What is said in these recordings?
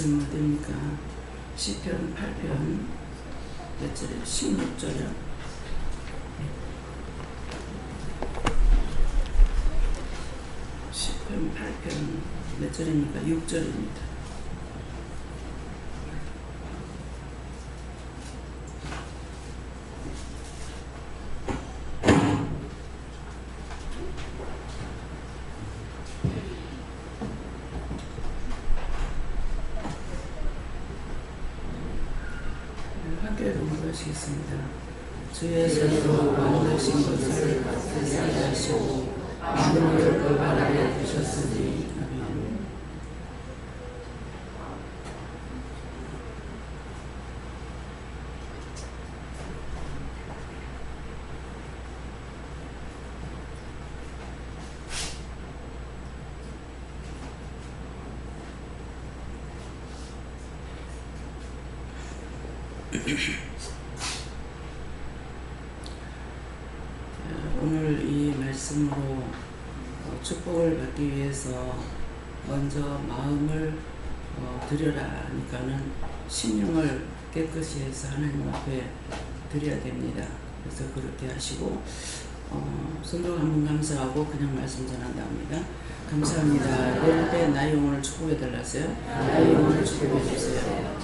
말씀 어딥니까? 시편 8편 몇 절에 16절이요. 시편 8편 몇 절입니까? 6절입니다. 함께 공부하시겠습니다. 주의 손으로 만드신 것을 세상에 하시고 만물을 그 발 아래 두셨으니. 아멘. 오늘 이 말씀으로 축복을 받기 위해서 먼저 마음을 드려라 하니까는 심령을 깨끗이 해서 하나님 앞에 드려야 됩니다. 그래서 그렇게 하시고 손으로 한번 감사하고 그냥 말씀 전한다 합니다. 감사합니다. 내일 때 나의 영혼을 축복해 달라세요. 나의 영혼을 축복해 주세요.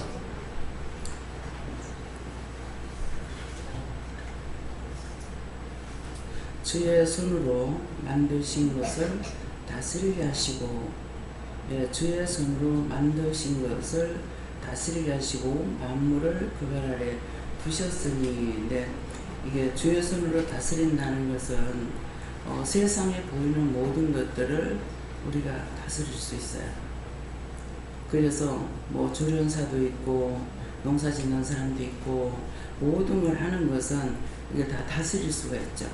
주의 손으로 만드신 것을 다스리게 하시고, 주의 손으로 만드신 것을 다스리게 하시고 만물을 그 발 아래 두셨으니. 이게 주의 손으로 다스린다는 것은 세상에 보이는 모든 것들을 우리가 다스릴 수 있어요. 그래서 뭐 조련사도 있고 농사 짓는 사람도 있고 모든 걸 하는 것은 이게 다 다스릴 수가 있죠.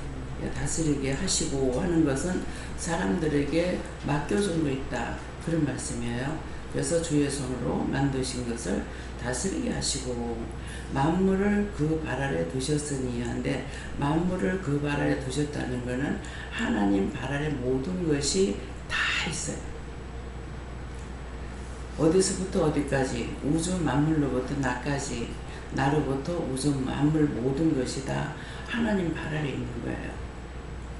다스리게 하시고 하는 것은 사람들에게 맡겨준 거 있다, 그런 말씀이에요. 그래서 주의 손으로 만드신 것을 다스리게 하시고 만물을 그 발 아래 두셨으니 한데, 만물을 그 발 아래 두셨다는 것은 하나님 발 아래 모든 것이 다 있어요. 어디서부터 어디까지, 우주 만물로부터 나까지, 나로부터 우주 만물 모든 것이 다 하나님 발 아래 있는 거예요.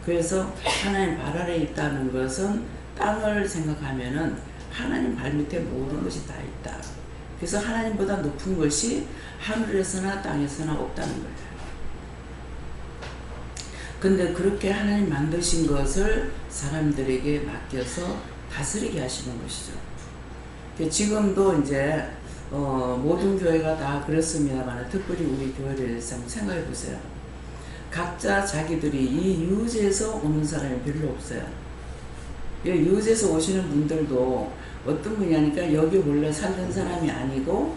그래서 하나님 발 아래 있다는 것은 땅을 생각하면은 하나님 발 밑에 모든 것이 다 있다. 그래서 하나님보다 높은 것이 하늘에서나 땅에서나 없다는 거예요. 근데 그렇게 하나님 만드신 것을 사람들에게 맡겨서 다스리게 하시는 것이죠. 지금도 이제 모든 교회가 다 그렇습니다만, 특별히 우리 교회를 대해서 한번 생각해 보세요. 각자 자기들이 이 유지에서 오는 사람이 별로 없어요. 유지에서 오시는 분들도 어떤 분이냐니까 여기 원래 살던 사람이 아니고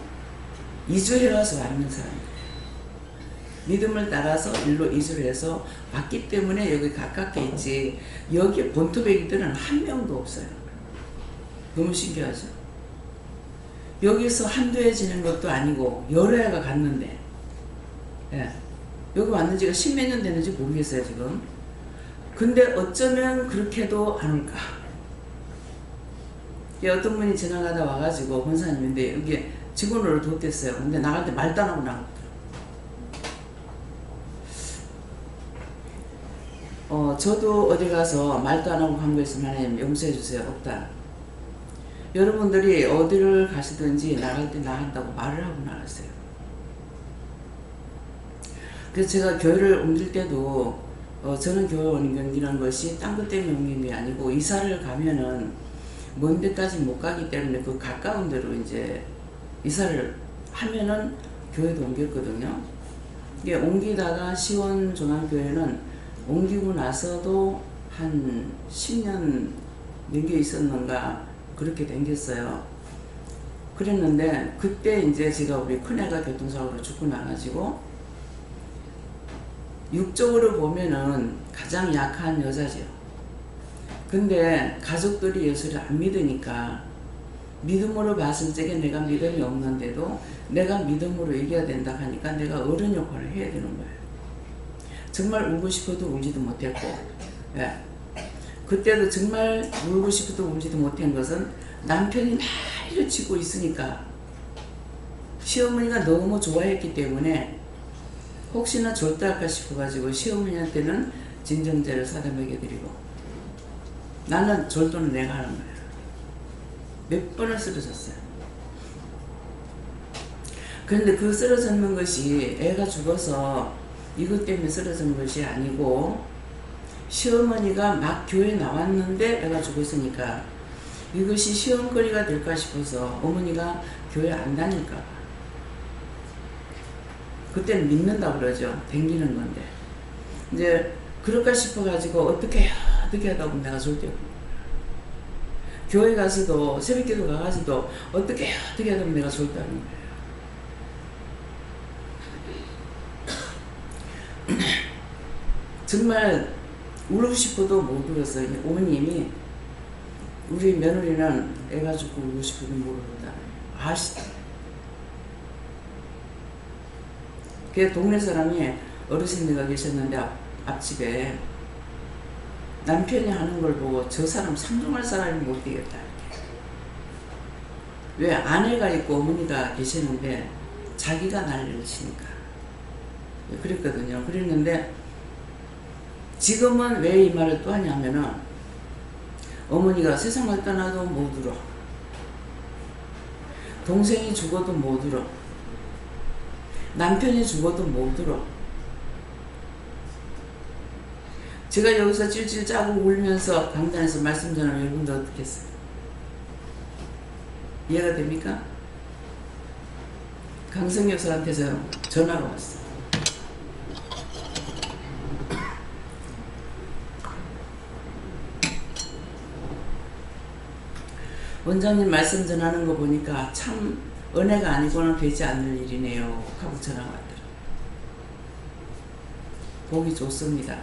이주해 와서 와 있는 사람이에요. 믿음을 따라서 일로 이주를 해서 왔기 때문에 여기 가깝게 있지, 여기 본토백이들은 한 명도 없어요. 너무 신기하죠? 여기서 한두 해 지낸 것도 아니고 여러 해가 갔는데, 여기 왔는 지가 10몇 년 됐는지 모르겠어요 지금. 근데 어쩌면 그렇게도 안 올까. 어떤 분이 지나가다 와가지고, 권사님인데 여기 직원으로 뒀댔어요. 근데 나갈 때 말도 안 하고 나갔더라고요. 저도 어디 가서 말도 안 하고 간 거 있으면 하나님 용서해 주세요. 없다. 여러분들이 어디를 가시든지 나갈 때 나간다고 말을 하고 나갔어요. 그래서 제가 교회를 옮길 때도 저는 교회 옮기는 것이 딴 것 때문에 옮긴 게 아니고, 이사를 가면은 먼 데까지 못 가기 때문에 그 가까운 데로 이제 이사를 하면은 교회도 옮겼거든요. 이게 옮기다가 시원종합교회는 옮기고 나서도 한 10년 넘게 있었는가 그렇게 댕겼어요. 그랬는데 그때 이제 제가 우리 큰애가 교통사고로 죽고 나가지고, 육적으로 보면은 가장 약한 여자죠. 근데 가족들이 예수를 안 믿으니까, 믿음으로 봤을 적에 내가 믿음이 없는데도 내가 믿음으로 이겨야 된다 하니까 내가 어른 역할을 해야 되는 거예요. 정말 울고 싶어도 울지도 못했고, 그때도 정말 울고 싶어도 울지도 못한 것은 남편이 날려 치고 있으니까 시어머니가 너무 좋아했기 때문에 혹시나 절도할까 싶어가지고 시어머니한테는 진정제를 사다 먹여드리고 나는 절도는 내가 하는 거야. 몇 번을 쓰러졌어요. 그런데 그 쓰러졌는 것이 애가 죽어서 이것 때문에 쓰러진 것이 아니고 시어머니가 막 교회 나왔는데 애가 죽었으니까 이것이 시험거리가 될까 싶어서 어머니가 교회 안 다닐까 봐. 그때는 믿는다 그러죠. 댕기는 건데. 이제 그럴까 싶어가지고 어떻게 하다 보면 내가 절대 교회 가서도 새벽기도 가가지고 어떻게 하다 보면 내가 절대 하는 거예요. 정말 울고 싶어도 못 울었어요. 어머님이 우리 며느리는 애가 죽고 울고 싶어도 못 울었다. 아시다. 그 동네 사람이 어르신네가 계셨는데 앞집에 남편이 하는 걸 보고 저 사람 상종할 사람이 못 되겠다. 왜 아내가 있고 어머니가 계시는데 자기가 난리를 치니까 그랬거든요. 그랬는데 지금은 왜 이 말을 또 하냐면은 어머니가 세상을 떠나도 못 울어. 동생이 죽어도 못 울어. 남편이 죽어도 못 울어. 제가 여기서 찔찔 짜고 울면서 강단에서 말씀 전하면 여러분들 어떻게 했어요? 이해가 됩니까? 강성 여사한테서 전화가 왔어. 원장님 말씀 전하는 거 보니까 참 은혜가 아니고는 되지 않을 일이네요 하고 전화가 왔더라. 보기 좋습니다.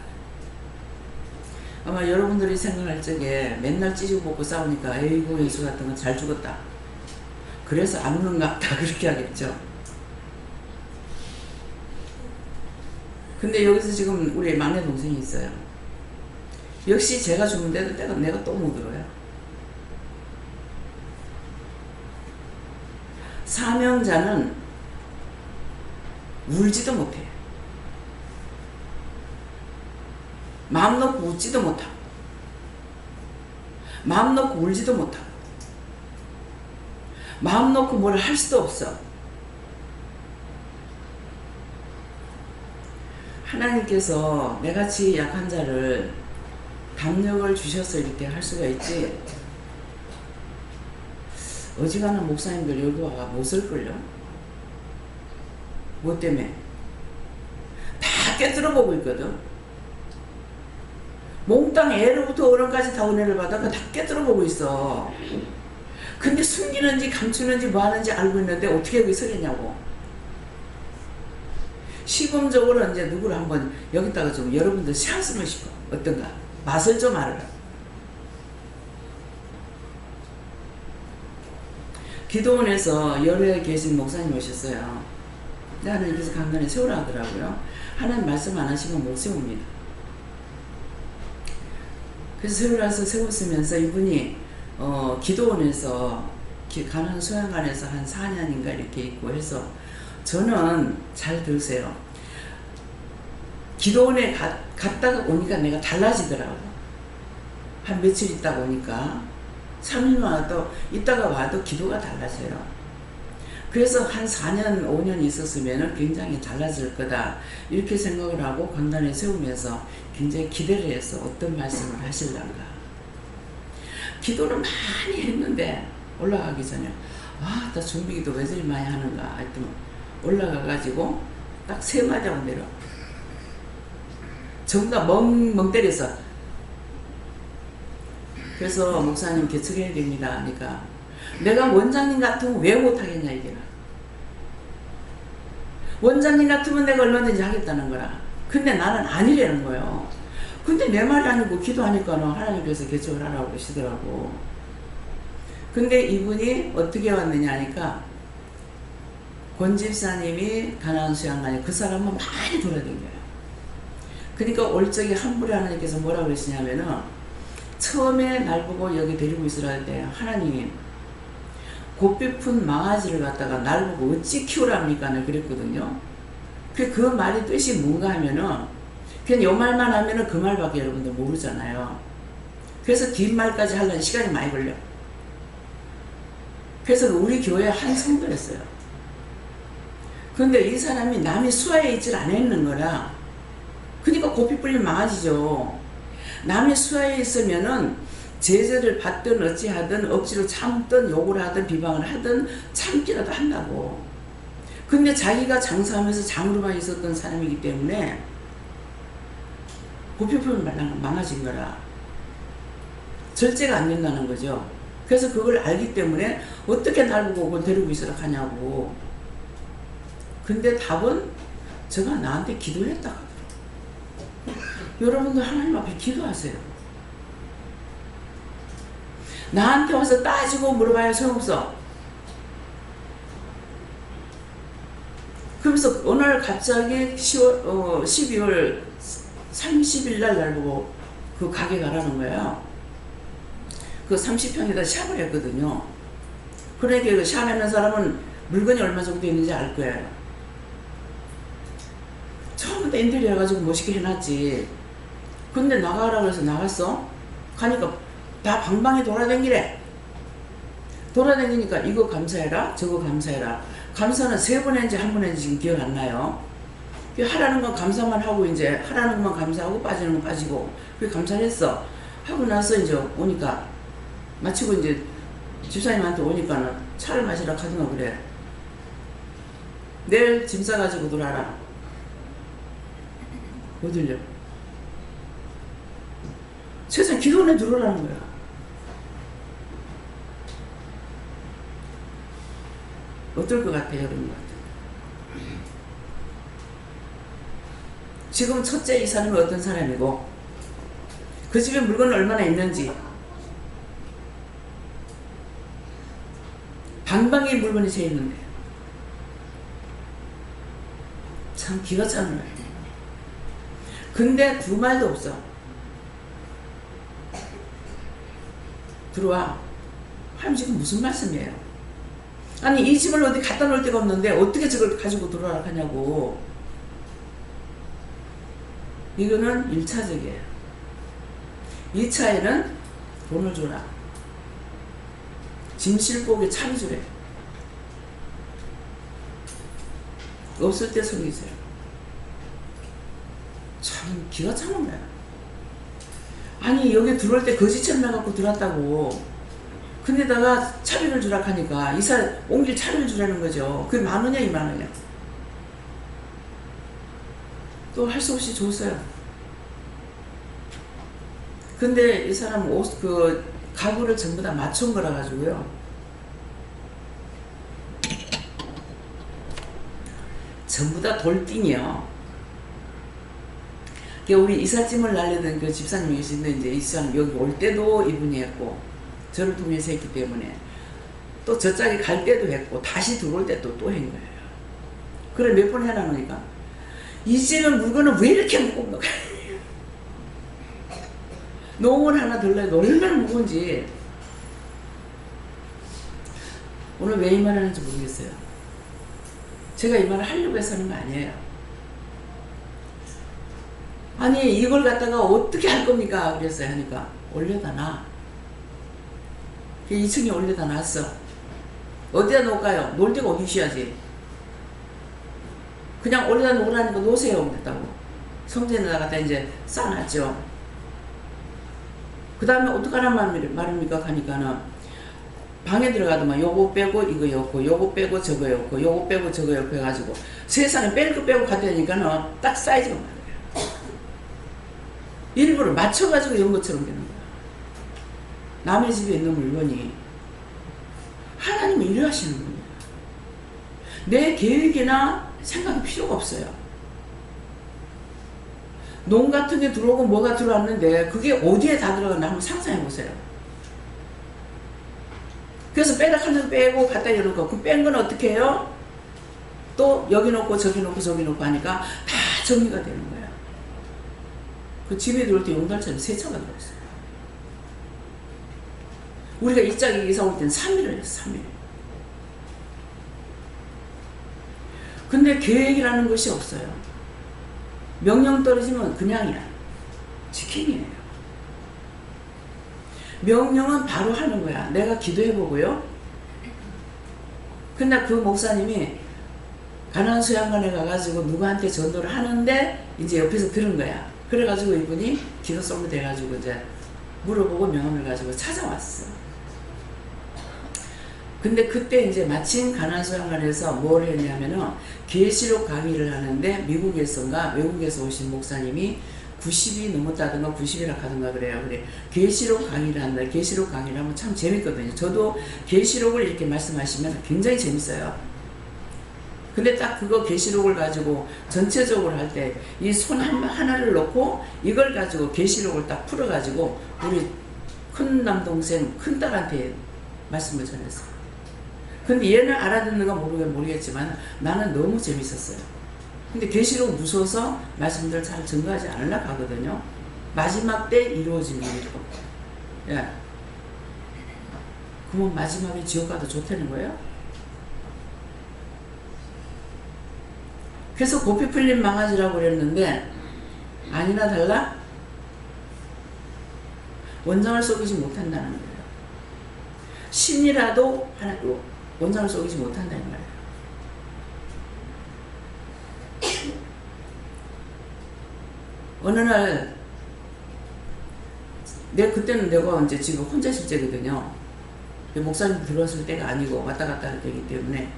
아마 여러분들이 생각할 적에 맨날 찌지고 볶고 싸우니까 에이구 예수 같은 건 잘 죽었다. 그래서 안 우는가 보다 그렇게 하겠죠. 근데 여기서 지금 우리 막내 동생이 있어요. 역시 제가 죽는데도 내가 또 못 울어요. 사명자는 울지도 못해. 마음 놓고 웃지도 못하고 마음 놓고 울지도 못하고 마음 놓고 뭘 할 수도 없어. 하나님께서 내같이 약한 자를 담력을 주셔서 이렇게 할 수가 있지. 어지간한 목사님들 여기 와가 못 쓸걸요? 뭐 때문에? 다 깨뜨려보고 있거든. 몽땅 애로부터 어른까지 다 은혜를 받아 다 깨뜨려보고 있어. 근데 숨기는지 감추는지 뭐 하는지 알고 있는데 어떻게 여기 서겠냐고. 시범적으로 이제 누구를 한번 여기다가 좀 여러분들 샷으면 싶어. 어떤가? 맛을 좀 알아라. 기도원에서 열에 계신 목사님 오셨어요. 하나님께서 강단에 세우라 하더라고요. 하나님 말씀 안 하시면 못 세웁니다. 그래서 세우라서 세웠으면서 이분이 기도원에서 가난 수양관에서 한 4년인가 이렇게 있고 해서 저는 잘 들으세요. 기도원에 갔다가 오니까 내가 달라지더라고. 한 며칠 있다가 오니까 3일 와도 있다가 와도 기도가 달라져요. 그래서 한 4년 5년 있었으면 굉장히 달라질 거다 이렇게 생각을 하고 강단에 세우면서 굉장히 기대를 해서 어떤 말씀을 하실란가. 기도를 많이 했는데 올라가기 전에 나 준비기도 왜 저리 많이 하는가 하여튼 올라가가지고 딱 3마디 하고 내려. 전부 다 멍 때려서. 그래서 목사님 개척해야 됩니다 하니까 내가 원장님 같으면 왜 못하겠냐 이게. 원장님 같으면 내가 얼마든지 하겠다는 거라. 근데 나는 아니라는 거예요. 근데 내 말이 아니고 기도하니까는 하나님께서 개척을 하라고 그러시더라고. 근데 이분이 어떻게 왔느냐 하니까 권집사님이 가나안 수양관에 그 사람은 많이 돌아다녀요. 그러니까 올 적에 한불에 하나님께서 뭐라고 그러시냐면은 처음에 날 보고 여기 데리고 있으라 할 때 하나님 곱비 푼 망아지를 갖다가 날 보고 어찌 키우랍니까? 는 그랬거든요. 그 말이 뜻이 뭔가 하면은 그냥 요 말만 하면은 그 말밖에 여러분들 모르잖아요. 그래서 뒷말까지 하려면 시간이 많이 걸려. 그래서 우리 교회 한 성도였어요. 근데 이 사람이 남이 수하에 있질 않았는 거라. 그러니까 고삐 뿌리면 망아지죠. 남이 수하에 있으면은 제재를 받든 어찌하든 억지로 참든 욕을 하든 비방을 하든 참기라도 한다고. 근데 자기가 장사하면서 장으로만 있었던 사람이기 때문에 고삐 뿌리면 망아진 거라. 절제가 안 된다는 거죠. 그래서 그걸 알기 때문에 어떻게 날 보고 그걸 데리고 있으라 하냐고. 근데 답은 제가 나한테 기도했다 하더라고요. 여러분들 하나님 앞에 기도하세요. 나한테 와서 따지고 물어봐야 소용없어. 그러면서 어느 날 갑자기 12월 30일 날 보고 그 가게 가라는 거예요. 그 30평에다 샵을 했거든요. 그러니까 그 샵하는 사람은 물건이 얼마 정도 있는지 알 거예요. 처음부터 인테리어 해가지고 멋있게 해놨지. 근데 나가라고 해서 나갔어. 가니까 다 방방이 돌아다니래. 돌아다니니까 이거 감사해라 저거 감사해라. 감사는 3번 했는지 1번 했는지 지금 기억 안 나요. 하라는 건 감사만 하고 이제 하라는 것만 감사하고 빠지는 건 빠지고 그게 감사를 했어. 하고 나서 이제 오니까 마치고 이제 집사님한테 오니까는 차를 마시라 하더나 그래. 내일 짐 싸가지고 놀아라. 어딜요? 세상 기도원에 들어오라는 거야. 어떨 것 같아요? 그런 것 같아요. 지금 첫째 이 사람이 어떤 사람이고 그 집에 물건은 얼마나 있는지 방방에 물건이 새 있는데 참 기가 차는 거예요. 근데 두 말도 없어. 들어와. 하면 지금 무슨 말씀이에요? 아니 이 집을 어디 갖다 놓을 데가 없는데 어떻게 저걸 가지고 들어와라 하냐고. 이거는 1차적이에요. 2차에는 돈을 줘라. 짐 실복에 차를 주래. 없을 때 속이세요. 참 기가 차는 거야. 아니 여기 들어올 때 거지처럼 나갖고 들어왔다고. 근데다가 차비를 주라 하니까 이 사람 옮길 차비를 주라는 거죠. 그게 10,000원이야 20,000원이야. 또 할 수 없이 줬어요. 근데 이 사람 그 가구를 전부 다 맞춘 거라 가지고요. 전부 다 돌띵이요. 우리 이삿짐을 날리던 그 집사님이 계신데 이제 이 사람 여기 올 때도 이분이 했고 저를 통해서 했기 때문에 또 저짝에 갈 때도 했고 다시 들어올 때도 또 한 거예요. 그래 몇 번 해놔놓으니까 이제는 물건을 왜 이렇게 무거운 거야. 농을 하나 들러야 얼마나 무거운지. 오늘 왜 이 말 하는지 모르겠어요. 제가 이 말을 하려고 해서 하는 거 아니에요. 아니 이걸 갖다가 어떻게 할 겁니까? 그랬어요. 하니까 올려다 놔. 2층에 올려다 놨어. 어디다 놓을까요? 놀 데가 어디 있어야지. 그냥 올려다 놓으라니까 놓으세요. 그랬다고. 성전에다 갖다 이제 쌓아놨죠. 그 다음에 어떡하란 말입니까? 하니까는 방에 들어가더만 요거 빼고 이거 였고 요거 빼고 저거 였고 요거 빼고 저거 였고 해가지고 세상에 뺄 거 빼고 갖다 대니까는 딱 사이즈가 맞아요. 일부러 맞춰가지고 연 것처럼 되는 거야. 남의 집에 있는 물건이 하나님은 이래 하시는 거예요. 내 계획이나 생각이 필요가 없어요. 농 같은 게 들어오고 뭐가 들어왔는데 그게 어디에 다 들어가나 한번 상상해 보세요. 그래서 빼라 하는 빼고 갖다 열어놓고 그 뺀 건 어떻게 해요? 또 여기 놓고 저기 놓고 저기 놓고 하니까 다 정리가 되는 거예요. 그 집에 들어올 때 용달차는 3차가 들어있어요. 우리가 이 짝에 이사 올 때는 3일을 했어. 3일. 근데 계획이라는 것이 없어요. 명령 떨어지면 그냥이야. 치킨이에요. 명령은 바로 하는 거야. 내가 기도해보고요. 근데 그 목사님이 가나안 수양관에 가가지고 누구한테 전도를 하는데 이제 옆에서 들은 거야. 그래가지고 이분이 기도 솔로 돼가지고 이제 물어보고 명함을 가지고 찾아왔어. 근데 그때 이제 마침 가나안 수양관에서 뭘 했냐면은 계시록 강의를 하는데 미국에서인가 외국에서 오신 목사님이 90이 넘었다든가 90이라 하든가 그래요. 그래 계시록 강의를 한다. 계시록 강의를 하면 참 재밌거든요. 저도 계시록을 이렇게 말씀하시면 굉장히 재밌어요. 근데 딱 그거 계시록을 가지고 전체적으로 할 때 이 손 하나를 놓고 이걸 가지고 계시록을 딱 풀어 가지고 우리 큰 남동생 큰 딸한테 말씀을 전했어요. 근데 얘는 알아듣는 건 모르겠지만 나는 너무 재밌었어요. 근데 계시록 무서워서 말씀들 잘 증거하지 않으려고 하거든요. 마지막 때 이루어지는 일이고. 예. 그러면 마지막에 지옥 가도 좋다는 거예요? 그래서 고삐 풀린 망아지라고 그랬는데 아니나 달라? 원장을 속이지 못한다는 거예요. 신이라도 원장을 속이지 못한다는 거예요. 어느 날 그때는 내가 이제 지금 혼자 실제거든요. 목사님 들어왔을 때가 아니고 왔다 갔다 할 때이기 때문에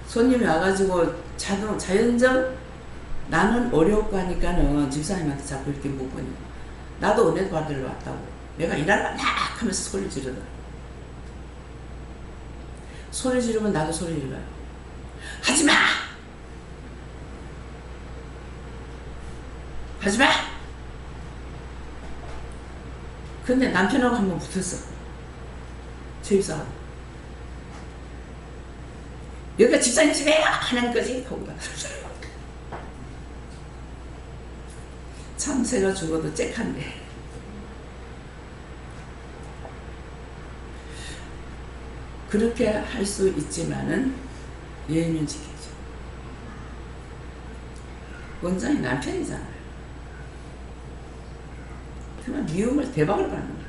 손님이 와가지고 자연적 나는 어렵고 하니까는 집사님한테 자꾸 이렇게 묻거든요. 나도 은혜 받으러 왔다고. 내가 일하러 왔나 하면서 소리 지르더라. 소리 지르면 나도 소리 질러요. 하지마! 하지마! 근데 남편하고 한번 붙었어. 집사하고. 여기가 집사님 집이에요! 하는 거지? 거기다. 참 새가 죽어도 째칸데. 그렇게 할 수 있지만은 예의는 지키죠. 원장이 남편이잖아요. 그러면 미움을 대박을 받는 거예요.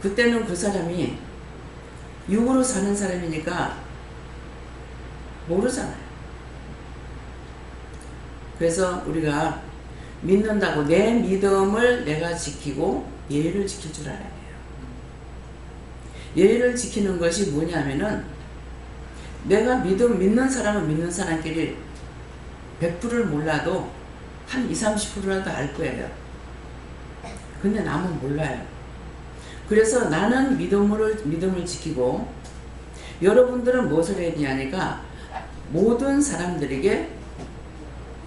그때는 그 사람이 육으로 사는 사람이니까 모르잖아요. 그래서 우리가 믿는다고 내 믿음을 내가 지키고 예의를 지킬 줄 알아야 돼요. 예의를 지키는 것이 뭐냐면은 내가 믿는 사람은 믿는 사람끼리 100%를 몰라도 한 20, 30%라도 알 거예요. 근데 남은 몰라요. 그래서 나는 믿음을 지키고 여러분들은 무엇을 해야 되냐니까 모든 사람들에게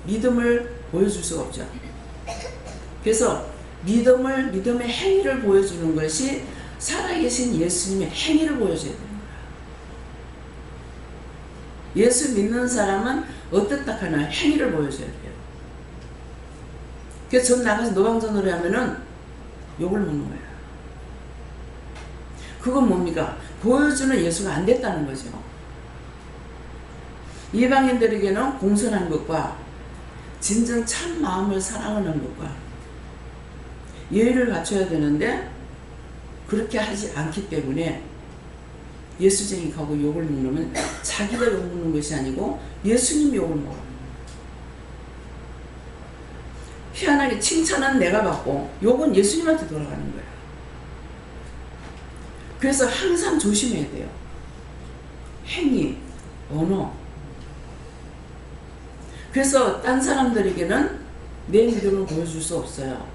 믿음을 보여줄 수가 없죠. 그래서 믿음의 행위를 보여주는 것이 살아계신 예수님의 행위를 보여줘야 돼요. 예수 믿는 사람은 어떻다 하는 행위를 보여줘야 돼요. 그래서 전 나가서 노방전으로 하면은 욕을 먹는 거예요. 그건 뭡니까? 보여주는 예수가 안 됐다는 거죠. 이방인들에게는 공손한 것과 진정 참 마음을 사랑하는 것과 예의를 갖춰야 되는데 그렇게 하지 않기 때문에 예수쟁이하고 욕을 먹으면 자기가 욕 먹는 것이 아니고 예수님이 욕을 먹어요. 희한하게 칭찬은 내가 받고 욕은 예수님한테 돌아가는 거예요. 그래서 항상 조심해야 돼요. 행위, 언어. 그래서 딴 사람들에게는 내 믿음을 보여줄 수 없어요.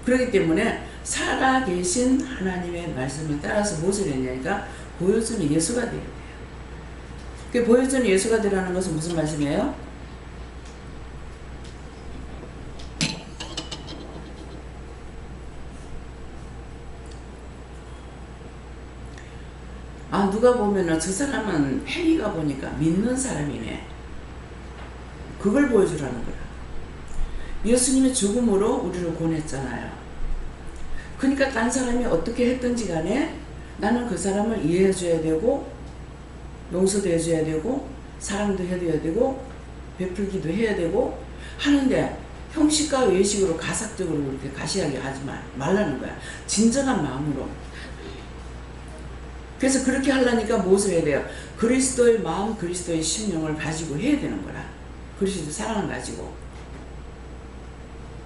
그렇기 때문에 살아계신 하나님의 말씀에 따라서 무엇을 했냐니까 보여주는 예수가 되어야 돼요. 그 보여주는 예수가 되라는 것은 무슨 말씀이에요? 누가 보면은 저 사람은 행위가 보니까 믿는 사람이네. 그걸 보여주라는 거야. 예수님의 죽음으로 우리를 구원했잖아요. 그러니까 딴 사람이 어떻게 했든지 간에 나는 그 사람을 이해해 줘야 되고 용서도 해줘야 되고 사랑도 해줘야 되고 베풀기도 해야 되고 하는데 형식과 외식으로 가삭적으로 그렇게 가시하게 하지 말라는 거야. 진정한 마음으로. 그래서 그렇게 하려니까 무엇을 해야 돼요? 그리스도의 마음, 그리스도의 심령을 가지고 해야 되는 거라. 그리스도 사랑을 가지고.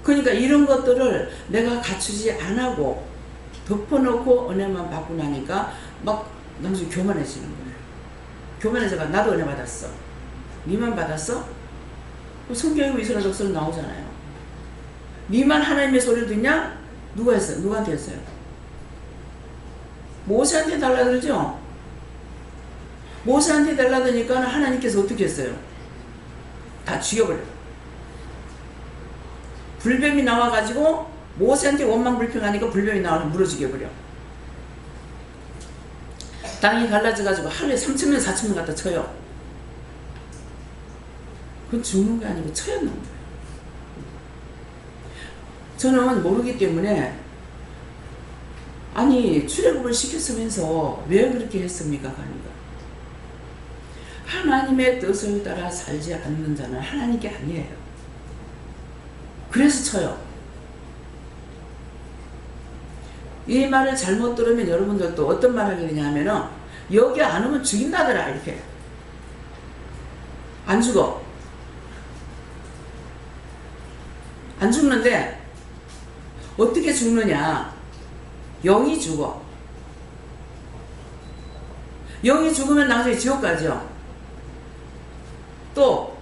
그러니까 이런 것들을 내가 갖추지 안 하고 덮어놓고 은혜만 받고 나니까 막 나중에 교만해지는 거예요. 교만해져가 나도 은혜 받았어. 니만 받았어? 성경에 이스라엘 독서로 나오잖아요. 니만 하나님의 소리를 듣냐? 누가 했어요? 누구한테 했어요? 모세한테 달라들죠? 모세한테 달라드니까 하나님께서 어떻게 했어요? 다 죽여버려. 불뱀이 나와가지고 모세한테 원망불평하니까 불뱀이 나와서 물어 죽여버려. 땅이 갈라져가지고 하루에 3,000명 4,000명 갖다 쳐요. 그건 죽는 게 아니고 쳐였는 거예요. 저는 모르기 때문에 아니 출애굽을 시켰으면서 왜 그렇게 했습니까? 하니까 하나님의 뜻을 따라 살지 않는 자는 하나님께 아니에요. 그래서 쳐요. 이 말을 잘못 들으면 여러분들도 어떤 말 하게 되냐 하면은 여기 안 오면 죽인다더라 이렇게. 안 죽어. 안 죽는데 어떻게 죽느냐? 영이 죽어. 영이 죽으면 나중에 지옥 가죠. 또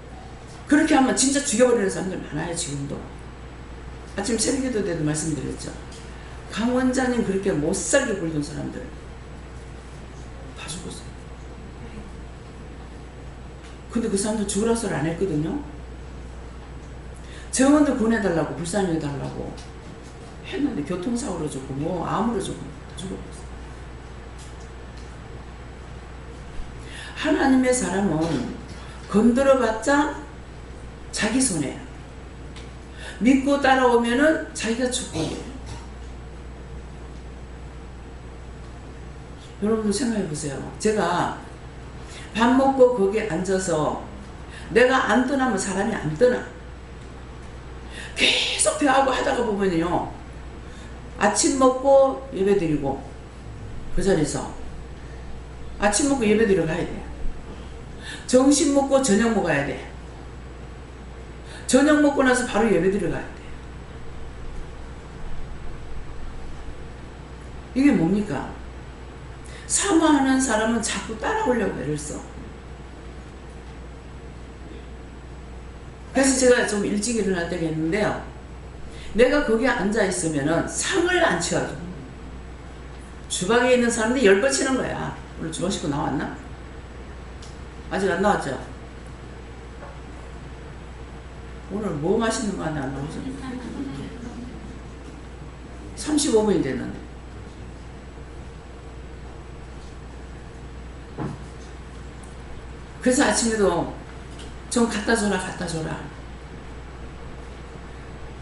그렇게 하면 진짜 죽여버리는 사람들 많아요. 지금도. 아침 새벽기도 때도 말씀드렸죠. 강 원장님 그렇게 못살게 굴던 사람들 다 죽었어요. 근데 그 사람들 죽으라 소리 안 했거든요. 정원도 보내달라고 불쌍해달라고 했는데 교통사고로 죽고 뭐 암으로 죽고 다 죽어버렸어요. 하나님의 사람은 건드려봤자 자기 손해야. 믿고 따라오면은 자기가 축복이에요. 여러분들 생각해 보세요. 제가 밥 먹고 거기에 앉아서 내가 안 떠나면 사람이 안 떠나. 계속 대하고 하다가 보면요. 아침 먹고 예배 드리고 그 자리에서 아침 먹고 예배 드리러 가야 돼. 점심 먹고 저녁 먹어야 돼. 저녁 먹고 나서 바로 예배 드리러 가야 돼. 이게 뭡니까? 사모하는 사람은 자꾸 따라오려고 애를 써. 그래서 제가 좀 일찍 일어날 때가 있는데요. 내가 거기에 앉아있으면은 상을 안 치워줘. 주방에 있는 사람들이 10번 치는 거야. 오늘 주방 씻고 나왔나? 아직 안 나왔죠? 오늘 뭐 마시는 거 하나 안 나오죠? 35분이 됐는데. 그래서 아침에도 좀 갖다 줘라 갖다 줘라.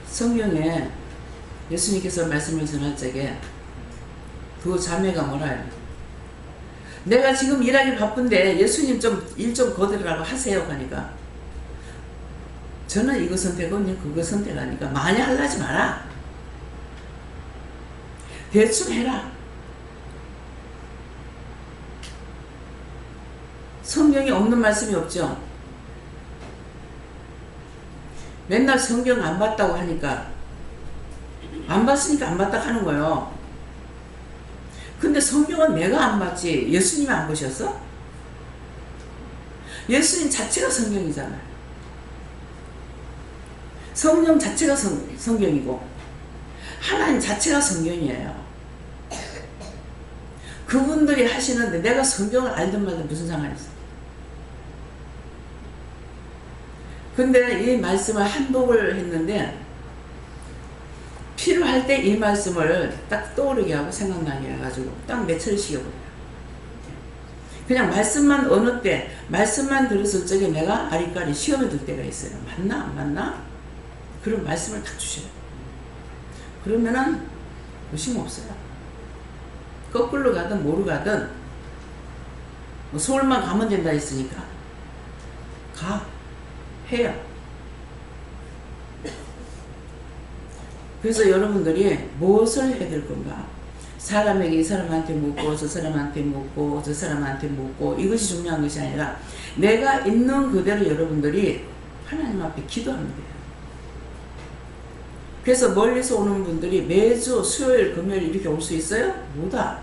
성경에 예수님께서 말씀을 전할 적에 두 자매가 뭐라 해요? 내가 지금 일하기 바쁜데 예수님 좀 일 좀 거들으라고 하세요 하니까 저는 이거 선택은 그거 선택하니까 많이 하려지 마라. 대충 해라. 성경에 없는 말씀이 없죠. 맨날 성경 안 봤다고 하니까 안 봤으니까 안 봤다 하는 거예요. 근데 성경은 내가 안 봤지 예수님이 안 보셨어? 예수님 자체가 성경이잖아요. 성령 자체가 성경이고 하나님 자체가 성경이에요. 그분들이 하시는데 내가 성경을 알든 말든 무슨 상관이 있어? 근데 이 말씀을 한독을 했는데 필요할 때 이 말씀을 딱 떠오르게 하고 생각나게 해가지고 딱 며칠 시켜버려요. 그냥 말씀만 어느 때 말씀만 들었을 적에 내가 아리까리 시험에 들 때가 있어요. 맞나 안 맞나? 그럼 말씀을 딱 주셔요. 그러면은 의심 없어요. 거꾸로 가든 뭐로 가든 뭐 서울만 가면 된다 했으니까 해요. 그래서 여러분들이 무엇을 해야 될 건가? 사람에게 이 사람한테 묻고 저 사람한테 묻고 저 사람한테 묻고 이것이 중요한 것이 아니라 내가 있는 그대로 여러분들이 하나님 앞에 기도하면 돼요. 그래서 멀리서 오는 분들이 매주 수요일 금요일 이렇게 올 수 있어요? 못와.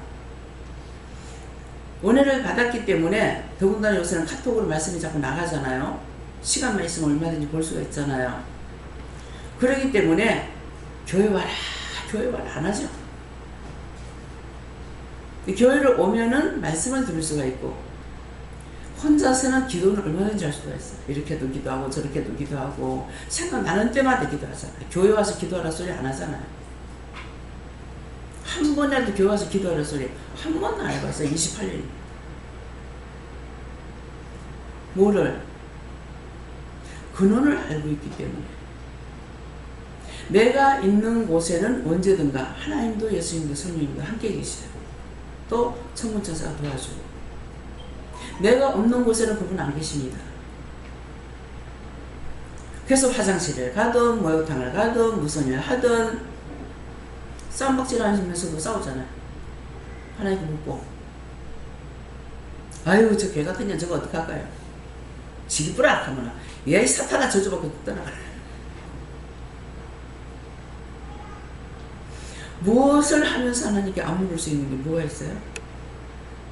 은혜를 받았기 때문에 더군다나 요새는 카톡으로 말씀이 자꾸 나가잖아요. 시간만 있으면 얼마든지 볼 수가 있잖아요. 그렇기 때문에 교회 와라 안 하죠. 교회를 오면은 말씀을 들을 수가 있고 혼자서는 기도는 얼마든지 할 수가 있어요. 이렇게도 기도하고 저렇게도 기도하고 생각나는 때마다 기도하잖아요. 교회 와서 기도하라 소리 안 하잖아요. 한 번이라도 교회 와서 기도하라 소리 한 번도 안 해봤어요. 28년. 뭐를? 근원을 알고 있기 때문에 내가 있는 곳에는 언제든가 하나님도 예수님도 성령님도 함께 계시죠. 또 천군천사가 도와주고 내가 없는 곳에는 그분 안 계십니다. 그래서 화장실에 가든 목욕탕을 가든 무슨 일 하든 싸움박질 하시면서도 싸우잖아요. 하나님께 묻고 아유 저 개같은 년 저거 어떡할까요? 지리뿌락 하면 얘 사탄아 저주받고 떠나가라. 무엇을 하면서 하나님께 안 물을 수 있는 게 뭐가 있어요?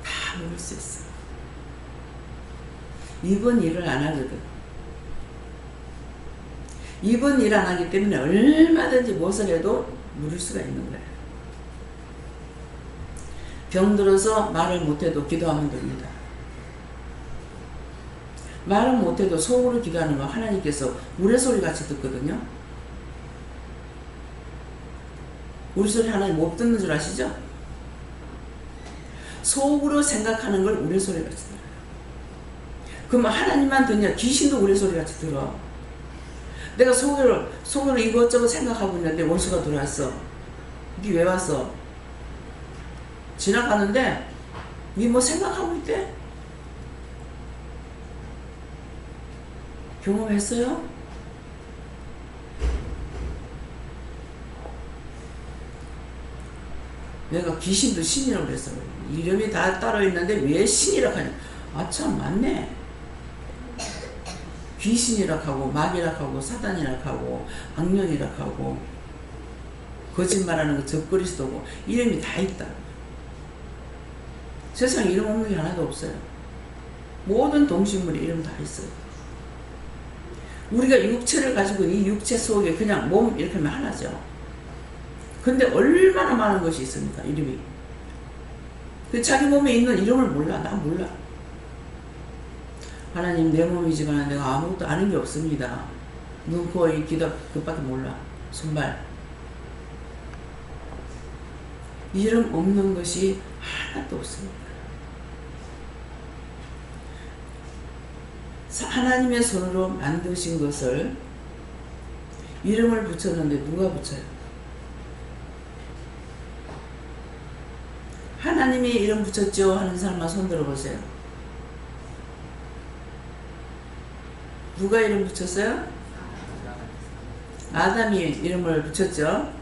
다 물을 수 있어요. 이번 일을 안 하거든. 이번 일 안 하기 때문에 얼마든지 무엇을 해도 물을 수가 있는 거예요. 병들어서 말을 못해도 기도하면 됩니다. 말을 못해도 속으로 기도하는 거 하나님께서 우레소리 같이 듣거든요. 우리 소리 하나님 못 듣는 줄 아시죠? 속으로 생각하는 걸 우레소리 같이 들어요. 그럼 하나님만 듣냐? 귀신도 우레소리 같이 들어. 내가 속으로 이것저것 생각하고 있는데 원수가 들어왔어. 이게 왜 왔어? 지나가는데 니 뭐 생각하고 있대? 경험했어요? 내가 귀신도 신이라고 그랬어. 이름이 다 따로 있는데 왜 신이라고 하냐? 아 참 맞네. 귀신이라고 하고 마귀라고 하고 사단이라고 하고 악령이라고 하고 거짓말하는 거 적그리스도고 이름이 다 있다. 세상에 이름 없는 게 하나도 없어요. 모든 동식물의 이름 다 있어요. 우리가 육체를 가지고 이 육체 속에 그냥 몸 이렇게 하면 하나죠. 근데 얼마나 많은 것이 있습니까? 이름이. 자기 몸에 있는 이름을 몰라. 난 몰라. 하나님 내 몸이지만 내가 아무것도 아는 게 없습니다. 눈, 코, 입, 귀다 그것밖에 몰라. 손발. 이름 없는 것이 하나도 없습니다. 하나님의 손으로 만드신 것을 이름을 붙였는데 누가 붙여요? 하나님이 이름 붙였죠 하는 사람만 손 들어보세요. 누가 이름 붙였어요? 아담이 이름을 붙였죠.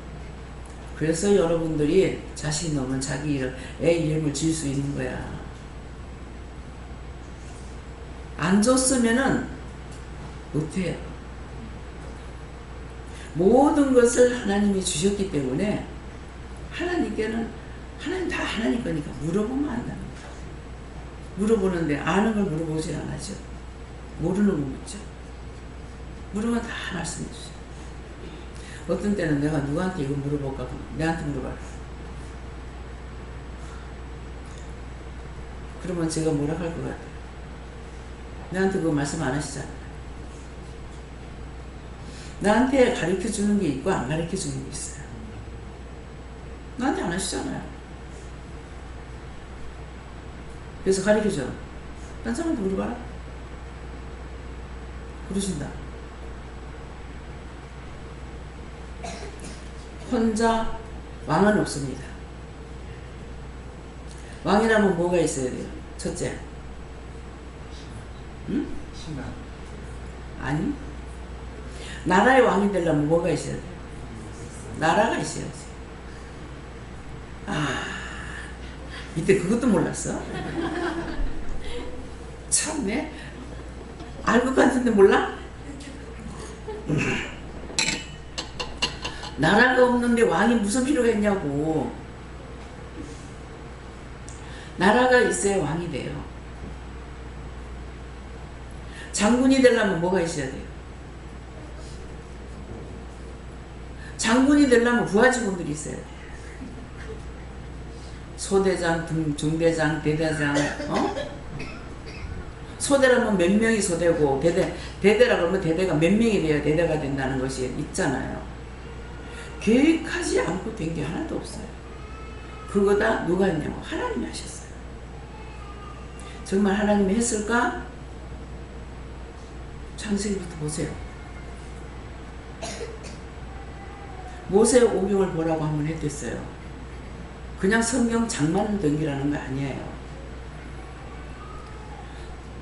그래서 여러분들이 자신이 없는 자기 이름을 지을 수 있는 거야. 안 줬으면은 못해요. 모든 것을 하나님이 주셨기 때문에 하나님께는 하나님 다 하나님 거니까 물어보면 안다는 거예요. 물어보는데 아는 걸 물어보질 않아죠. 모르는 걸 묻죠. 물으면 다 말씀해 주죠. 어떤 때는 내가 누구한테 이거 물어볼까? 내한테 물어봐라. 그러면 제가 뭐라 할 것 같아요? 나한테 그거 말씀 안 하시잖아요. 나한테 가르쳐 주는 게 있고 안 가르쳐 주는 게 있어요. 나한테 안 하시잖아요. 그래서 가르쳐줘. 딴 사람한테 물어봐라. 그러신다. 혼자 왕은 없습니다. 왕이라면 뭐가 있어야 돼요? 첫째. 응? 신앙. 아니. 나라의 왕이 되려면 뭐가 있어야 돼요? 나라가 있어야지. 아, 이때 그것도 몰랐어? 참네. 알고 갔는데 몰라? 나라가 없는데 왕이 무슨 필요가 있냐고. 나라가 있어야 왕이 돼요. 장군이 되려면 뭐가 있어야 돼요? 장군이 되려면 부하직원들이 있어야 돼요. 소대장, 중대장, 대대장, 소대라면 몇 명이 소대고, 대대라 그러면 대대가 몇 명이 돼야 대대가 된다는 것이 있잖아요. 계획하지 않고 된 게 하나도 없어요. 그거 다 누가 했냐고? 하나님이 하셨어요. 정말 하나님이 했을까? 창세기부터 보세요. 모세 오경을 보라고 한번 했댔어요. 그냥 성경 장만을 던기라는 거 아니에요.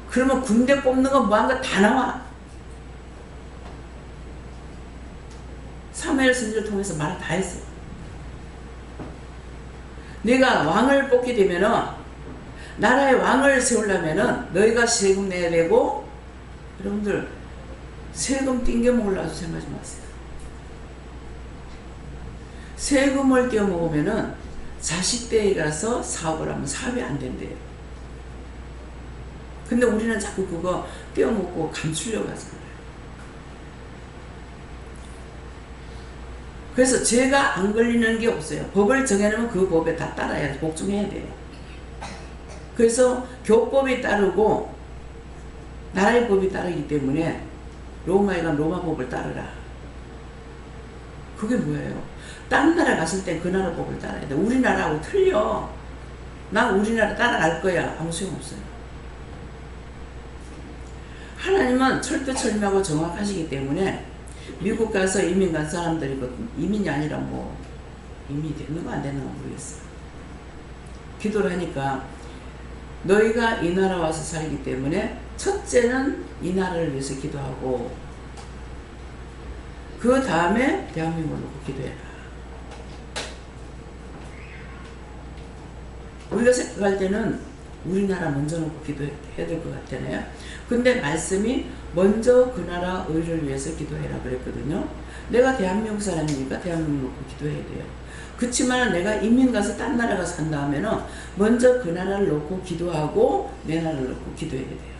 그러면 군대 뽑는 거 뭐한 거 다 나와. 사무엘 선지를 통해서 말을 다 했어요. 내가 왕을 뽑게 되면은, 나라의 왕을 세우려면은 너희가 세금 내야 되고, 여러분들 세금 띵겨 먹으려고 생각하지 마세요. 세금을 떼어 먹으면은 자식 떼이라서 사업을 하면 사업이 안 된대요. 근데 우리는 자꾸 그거 떼어 먹고 감추려고 하잖아요. 그래서 죄가 안 걸리는 게 없어요. 법을 정해놓으면 그 법에 다 따라야 복종해야 돼요. 그래서 교법이 따르고 나라의 법이 따르기 때문에 로마에 가면 로마 법을 따르라. 그게 뭐예요? 딴 나라 갔을 때 그 나라 법을 따라야 돼. 우리나라하고 틀려. 난 우리나라 따라갈 거야. 아무 소용없어요. 하나님은 철두철미하고 정확하시기 때문에 미국 가서 이민 간 사람들이 이민이 아니라 뭐 이민이 됐는가 안 됐는가 모르겠어요. 기도를 하니까 너희가 이 나라 와서 살기 때문에 첫째는 이 나라를 위해서 기도하고 그 다음에 대한민국을 놓고 기도해라. 우리가 생각할 때는 우리나라 먼저 놓고 기도해야 될 것 같잖아요. 근데 말씀이 먼저 그 나라 의를 위해서 기도해라 그랬거든요. 내가 대한민국 사람이니까 대한민국 놓고 기도해야 돼요. 그치만 내가 이민 가서 딴 나라 가서 산다 하면은 먼저 그 나라를 놓고 기도하고 내 나라를 놓고 기도해야 돼요.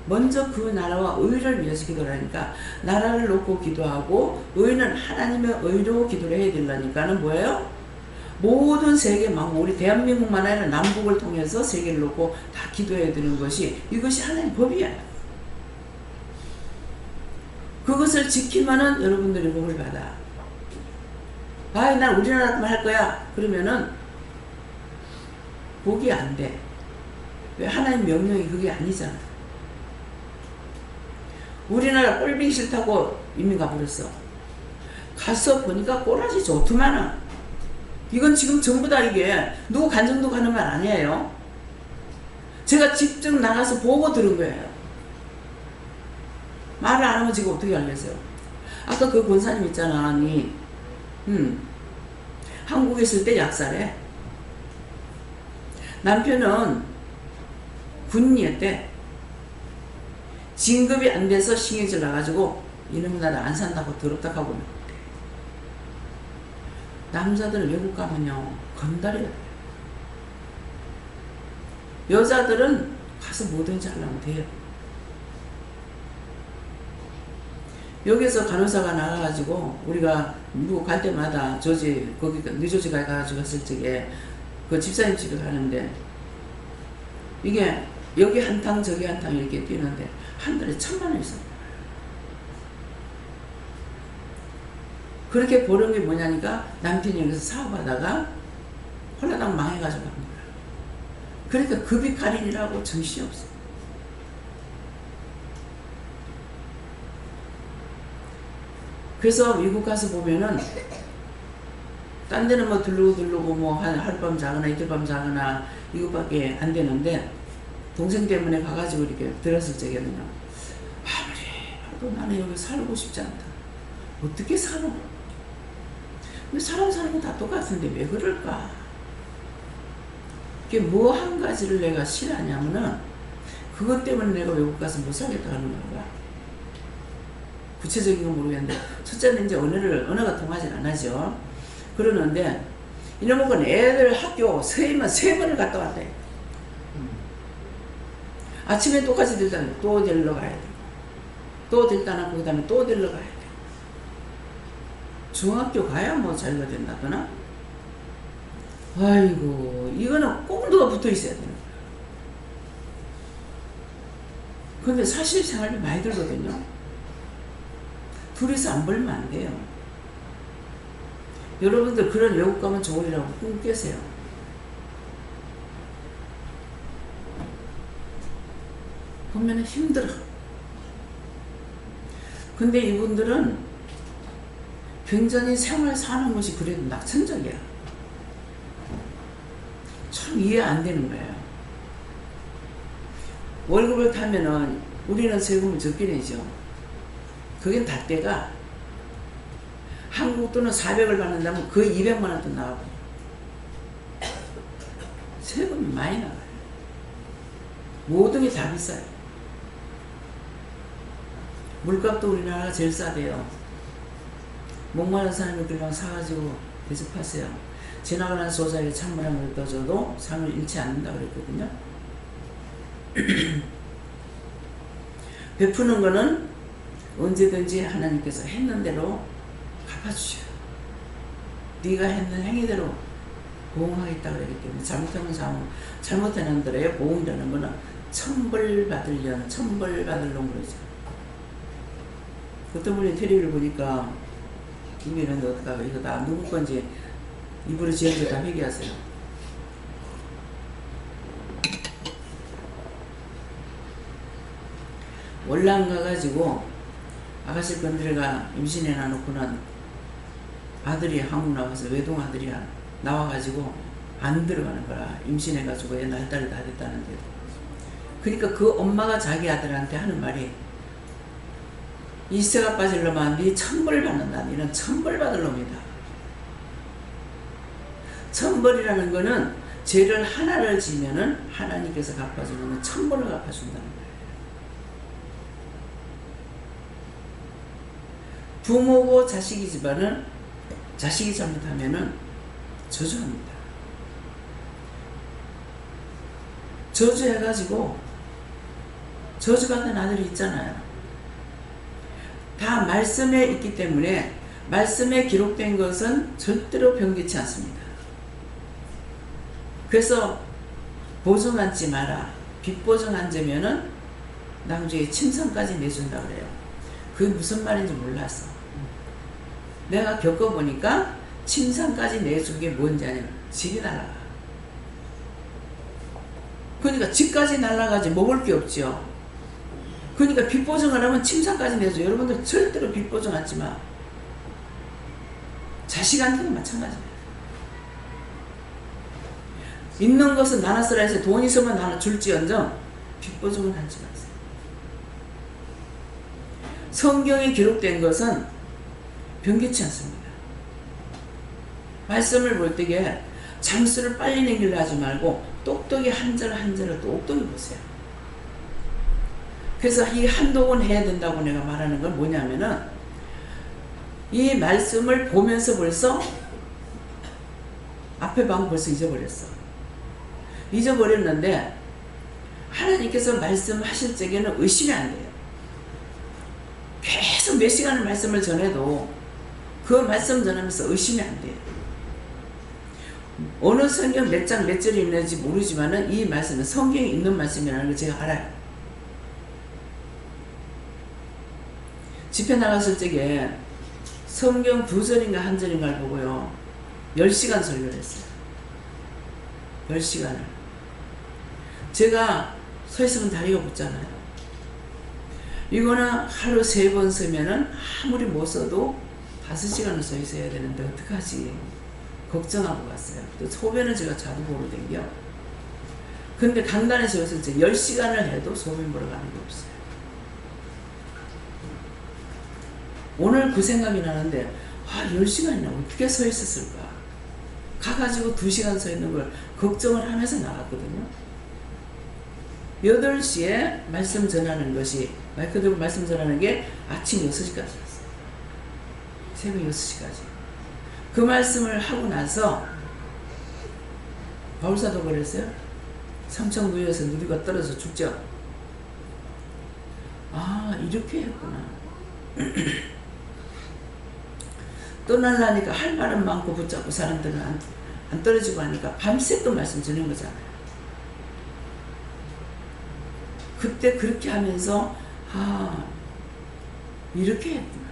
먼저 그 나라와 의를 위해서 기도를 하니까 나라를 놓고 기도하고 의는 하나님의 의로 기도를 해야 되려니까는 뭐예요? 모든 세계 만국 우리 대한민국만 아니라 남북을 통해서 세계를 놓고 다 기도해야 되는 것이 이것이 하나님의 법이야. 그것을 지키면은 여러분들이 복을 받아. 아이 난 우리나라만 할 거야. 그러면은 복이 안 돼. 왜? 하나님 명령이 그게 아니잖아. 우리나라 꼴보기 싫다고 이민 가버렸어. 가서 보니까 꼬라지 좋더만은. 이건 지금 전부 다 이게 누구 간정도 가는 말 아니에요. 제가 직접 나가서 보고 들은 거예요. 말을 안 하면 지금 어떻게 알겠어요? 아까 그 권사님 있잖아. 한국에 있을 때 약살해. 남편은 군인이었대. 진급이 안 돼서 신경질 나가지고 이놈 나라 안 산다고 더럽다 하고 있는데 남자들은 외국 가면요 건달이야 돼요. 여자들은 가서 뭐든지 하려면 돼요. 여기서 간호사가 나가가지고 우리가 미국 갈 때마다 거기 뉴저지 가가지고 갔을 적에 그 집사님 집에 가는데 이게 여기 한 탕 저기 한 탕 이렇게 뛰는데 한 달에 1,000만 원 있어. 그렇게 버는 게 뭐냐니까 남편이 여기서 사업하다가 홀라당 망해가지고 간 거야. 그러니까 급이 갈인이라고 정신이 없어. 그래서 미국 가서 보면은 딴 데는 뭐 들르고 뭐 하룻밤 자거나 이틀밤 자거나 이것밖에 안 되는데 동생 때문에 가가지고 이렇게 들었을 적에는요. 아무리 봐도 나는 여기 살고 싶지 않다. 어떻게 사노? 근데 사람 사는 건 다 똑같은데 왜 그럴까? 이게 뭐 한 가지를 내가 싫어하냐면은 그것 때문에 내가 외국 가서 못 살겠다 하는 거야. 구체적인 건 모르겠는데 첫째는 이제 언어가 통하진 않아죠. 그러는데 이놈은 애들 학교 세면 3번을 갔다 왔대. 아침에 똑같이 들다가 또 데리러 가야 돼. 또 들다 놔고 그 다음에 또 데리러 가야 돼. 중학교 가야 뭐 자유가 된다거나. 아이고 이거는 꼭 누가 붙어 있어야 되는 거야. 근데 사실 생활비 많이 들거든요. 둘이서 안 벌면 안 돼요. 여러분들 그런 외국 가면 좋으리라고 꿈 깨세요. 보면 힘들어. 근데 이분들은 굉장히 생활 사는 것이 그래도 낙천적이야. 참 이해 안 되는 거예요. 월급을 타면은 우리는 세금을 적게 내죠. 그게 다 때가 한국 돈은 400을 받는다면 거의 200만 원 돈 나가고 세금이 많이 나가요. 모든 게 다 비싸요. 물값도 우리나라가 제일 싸대요. 목마른 사람이 그냥 사가지고 대접하세요. 지나가는 소자에 찬물함을 떠줘도 상을 잃지 않는다 그랬거든요. 베푸는 거는 언제든지 하나님께서 했는 대로 갚아주셔요. 네가 했는 행위대로 보응하겠다 그랬기 때문에 잘못하면 잘못하는 대로의 보응이라는 거는 천벌받을 년, 천벌받을 놈 그러죠. 어떤 분이 텔레비를 보니까 이면은 어떡하고 이거 다 누구 건지 입으로 지어서 다 회개하세요. 월남 가가지고 아가씨 건드려가 임신해 놔놓고는 아들이 한국 나와서 외동 아들이 나와가지고 안 들어가는 거라. 임신해가지고 애 날달이 다 됐다는데. 그러니까 그 엄마가 자기 아들한테 하는 말이 이세가 빠질 놈아 네 천벌 받는다. 너는 천벌 받을 놈이다. 천벌이라는 거는 죄를 하나를 지면은 하나님께서 갚아주는 천벌을 갚아준다는 거예요. 부모고 자식이지만은 자식이 잘못하면은 저주합니다. 저주해가지고 저주받는 아들이 있잖아요. 다 말씀에 있기 때문에 말씀에 기록된 것은 절대로 변개치 않습니다. 그래서 보증 앉지 마라. 빚보증 앉으면은 나중에 침상까지 내준다 그래요. 그게 무슨 말인지 몰랐어. 내가 겪어보니까 침상까지 내준 게 뭔지 아니면 집이 날아가. 그러니까 집까지 날아가지 먹을 게 없죠. 그러니까 빚보증을 하면 침상까지 내줘. 여러분들 절대로 빚보증 하지 마. 자식한테도 마찬가지입니다. 있는 것은 나눠 쓰라 해서 돈 있으면 나눠 줄지언정 빚보증은 하지 마세요. 성경에 기록된 것은 변개치 않습니다. 말씀을 볼 때에 장수를 빨리 내기를 하지 말고 똑똑히 한 절 한 절을 똑똑히 보세요. 그래서 이 한동안 해야 된다고 내가 말하는 건 뭐냐면은 이 말씀을 보면서 벌써 앞에 방 벌써 잊어버렸는데 하나님께서 말씀하실 적에는 의심이 안 돼요. 계속 몇 시간을 말씀을 전해도 그 말씀 전하면서 의심이 안 돼요. 어느 성경 몇 장 몇 절이 있는지 모르지만은 이 말씀은 성경에 있는 말씀이라는 걸 제가 알아요. 집회 나갔을 적에 성경 2절인가 1절인가를 보고요 10시간 설교를 했어요. 10시간을. 제가 서 있으면 다리가 붙잖아요. 이거는 하루 3번 서면은 아무리 못 서도 5시간을 서 있어야 되는데 어떡하지. 걱정하고 갔어요. 또 소변은 제가 자주 보러 댕겨. 근데 강단에서 여기서 이제 10시간을 해도 소변 보러 가는 게 없어요. 오늘 그 생각이 나는데, 10시간이나 어떻게 서 있었을까? 가가지고 2시간 서 있는 걸 걱정을 하면서 나갔거든요. 8시에 말씀 전하는 것이, 마이크 들고 말씀 전하는 게 아침 6시까지였어요. 새벽 6시까지. 그 말씀을 하고 나서, 바울사도 그랬어요. 삼천구에서 누리가 떨어져 죽죠. 이렇게 했구나. 떠날라니까 할 말은 많고 붙잡고 사람들은 안 떨어지고 하니까 밤새 또 말씀 전한 거잖아요. 그때 그렇게 하면서 이렇게 했구나.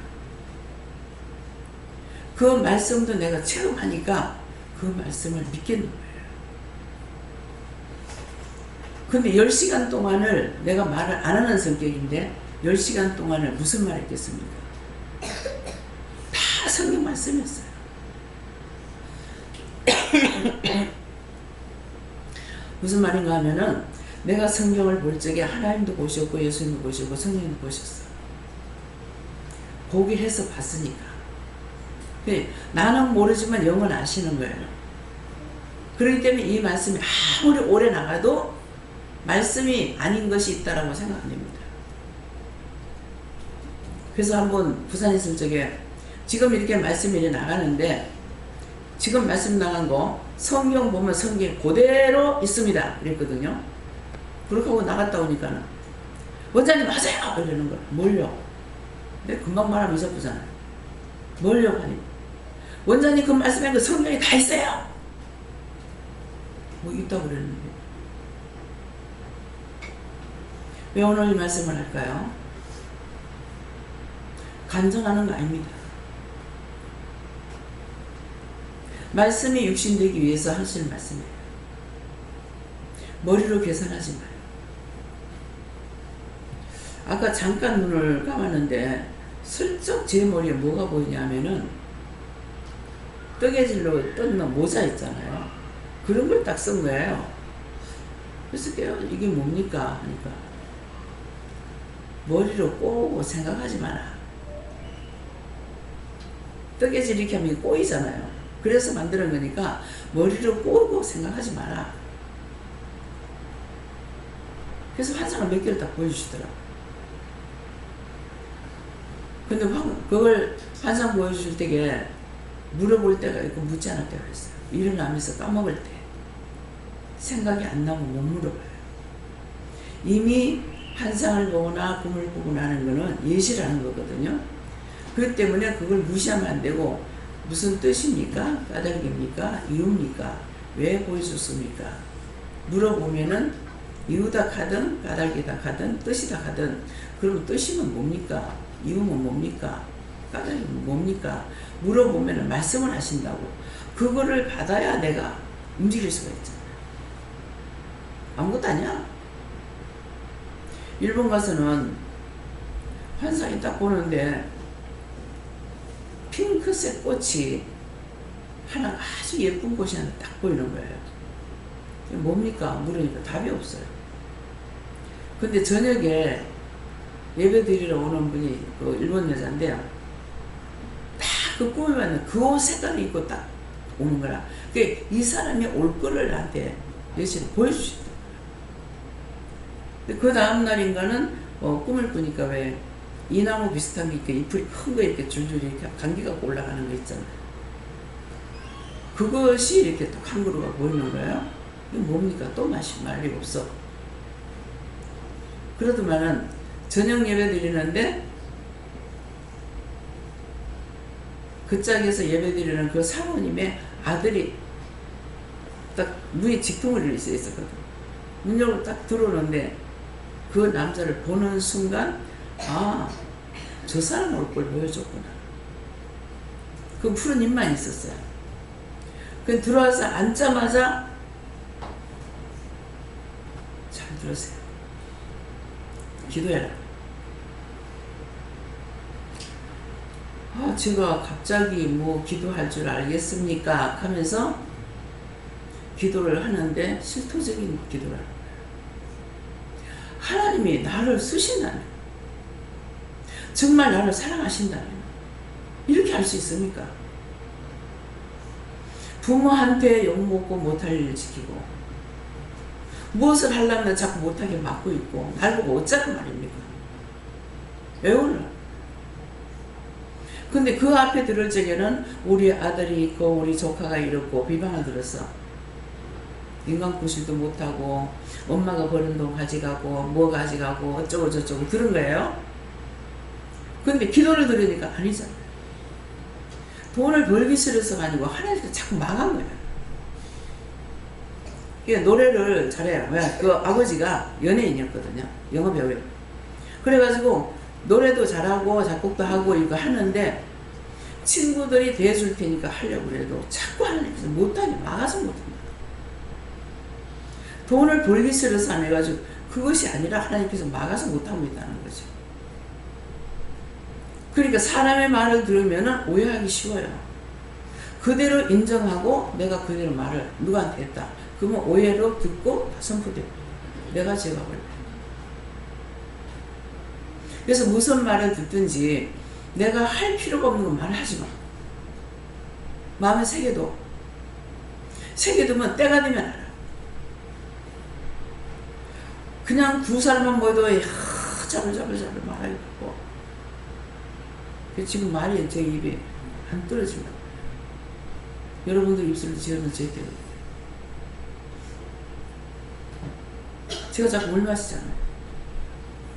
그 말씀도 내가 체험하니까 그 말씀을 믿겠는 거예요. 근데 10시간 동안을 내가 말을 안 하는 성격인데 10시간 동안을 무슨 말 했겠습니까? 다 성경 말씀이었어요. 무슨 말인가 하면은 내가 성경을 볼 적에 하나님도 보셨고 예수님도 보시고 성령도 보셨어. 보게 해서 봤으니까. 나는 모르지만 영은 아시는 거예요. 그렇기 때문에 이 말씀이 아무리 오래 나가도 말씀이 아닌 것이 있다라고 생각 안 됩니다. 그래서 한번 부산에 있을 적에 지금 이렇게 말씀이 나가는데 지금 말씀 나간 거 성경 보면 성경 그대로 있습니다. 그랬거든요. 그렇게 하고 나갔다 오니까는 원장님 맞아요! 이러는 거야. 뭘요? 내가 금방 말하면 잊어보잖아요. 뭘요? 하니 원장님 그 말씀에 그 성경에 다 있어요! 뭐 있다고 그랬는데 왜 오늘 이 말씀을 할까요? 간증하는 거 아닙니다. 말씀이 육신되기 위해서 하시는 말씀이에요. 머리로 계산하지 마요. 아까 잠깐 눈을 감았는데 슬쩍 제 머리에 뭐가 보이냐면은 뜨개질로 떴는 모자 있잖아요. 그런 걸 딱 쓴 거예요. 그래서 이게 뭡니까? 하니까 머리로 꼬고 생각하지 마라. 뜨개질 이렇게 하면 꼬이잖아요. 그래서 만드는 거니까 머리로 꼬고 생각하지 마라. 그래서 환상을 몇 개를 딱 보여주시더라고요. 근데 그걸 환상 보여주실 때에 물어볼 때가 있고 묻지 않을 때가 있어요. 일어나면서 까먹을 때 생각이 안 나면 못 물어봐요. 이미 환상을 보거나 꿈을 보거나 하는 거는 예시라는 거거든요. 그렇기 때문에 그걸 무시하면 안 되고 무슨 뜻입니까? 까닭입니까? 이유입니까? 왜 보여줬습니까? 물어보면은 이유다 하든 까닭이다 하든 뜻이다 하든 그럼 뜻이면 뭡니까? 이유는 뭡니까? 까닭이면 뭡니까? 물어보면은 말씀을 하신다고. 그거를 받아야 내가 움직일 수가 있잖아요. 아무것도 아니야. 일본 가서는 환상이 딱 보는데 핑크색 꽃이 하나 아주 예쁜 꽃이 하나 딱 보이는 거예요. 뭡니까? 물으니까 답이 없어요. 근데 저녁에 예배 드리러 오는 분이 그 일본 여자인데 딱 그 꿈에 맞는 그 옷 색깔을 입고 딱 오는 거라. 이 사람이 올 거를 나한테 여신이 보여주시더라고요. 그 다음날인가는 꿈을 꾸니까 왜 이나무 비슷한 게 이렇게 잎이 큰 거 이렇게 줄줄이 이렇게 감기가 올라가는 거 있잖아요. 그것이 이렇게 또 한 그루가 보이는 거예요. 이게 뭡니까? 또 말이 없어. 그러더만은 저녁 예배 드리는데 그 짝에서 예배 드리는 그 사모님의 아들이 딱 문이 직통을 있었거든. 문 열고 딱 들어오는데 그 남자를 보는 순간 저 사람 올 걸 보여줬구나. 그 푸른 입만 있었어요. 그 들어와서 앉자마자 잘 들으세요. 기도해라. 제가 갑자기 뭐 기도할 줄 알겠습니까? 하면서 기도를 하는데 실토적인 기도를 하는 거예요. 하나님이 나를 쓰신다면, 정말 나를 사랑하신다면 이렇게 할 수 있습니까? 부모한테 욕먹고 못할 일을 지키고 무엇을 하려면 자꾸 못하게 막고 있고 날 보고 어쩌란 말입니까? 왜 오늘? 근데 그 앞에 들을 적에는 우리 아들이 있고 우리 조카가 이렇고 비방을 들었어. 인간 구실도 못하고 엄마가 버는 돈 가져가고 뭐 가져가고 어쩌고 저쩌고 들은 거예요. 근데 기도를 들으니까 아니잖아요. 돈을 벌기 싫어서가 아니고 하나님께서 자꾸 망한 거예요. 그러니까 노래를 잘해요. 왜? 그 아버지가 연예인이었거든요. 영화배우예요. 그래가지고 노래도 잘하고 작곡도 하고 이거 하는데 친구들이 대해줄 테니까 하려고 그래도 자꾸 하나님께서 못하게 막아서 못합니다. 돈을 벌기 싫어서 안 해가지고 그것이 아니라 하나님께서 막아서 못하고 있다는 거죠. 그러니까 사람의 말을 들으면 오해하기 쉬워요. 그대로 인정하고 내가 그대로 말을 누구한테 했다. 그러면 오해로 듣고 선포돼요. 내가 제가 걸려요. 그래서 무슨 말을 듣든지 내가 할 필요가 없는 건 말하지 마. 마음에 새겨둬. 새겨두면 때가 되면 알아. 그냥 두 사람만 모여도 잡을 말하겠고 지금 말이 제 입에 안 떨어집니다. 여러분들 입술을 지어서 제대로 제가 자꾸 물 마시잖아요.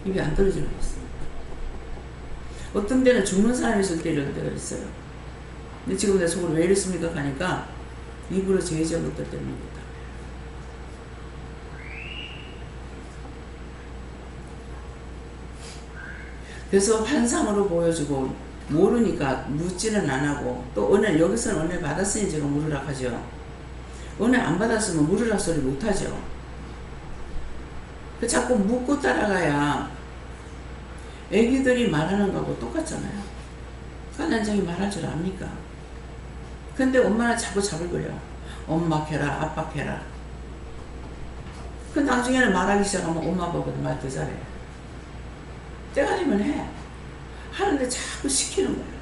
입이 안 떨어지는 거 있어요. 어떤 데는 죽는 사람이 있을 때 이런 데가 있어요. 근데 지금 내 속으로 왜 이랬습니까? 하니까 입으로 제지한 것들 때문입니다. 그래서 환상으로 보여주고 모르니까 묻지는 안 하고 또 은혜 여기서는 은혜 받았으니 제가 물으라 하죠. 은혜 안 받았으면 물으라 소리 못 하죠. 자꾸 묻고 따라가야 애기들이 말하는 거하고 똑같잖아요. 간난장이 말할 줄 압니까? 근데 엄마는 자꾸 잡을 거예요. 엄마 캐라 아빠 캐라. 그 나중에는 말하기 시작하면 엄마 아빠보다 말 더 잘해. 때가 되면 해. 하는데 자꾸 시키는 거예요.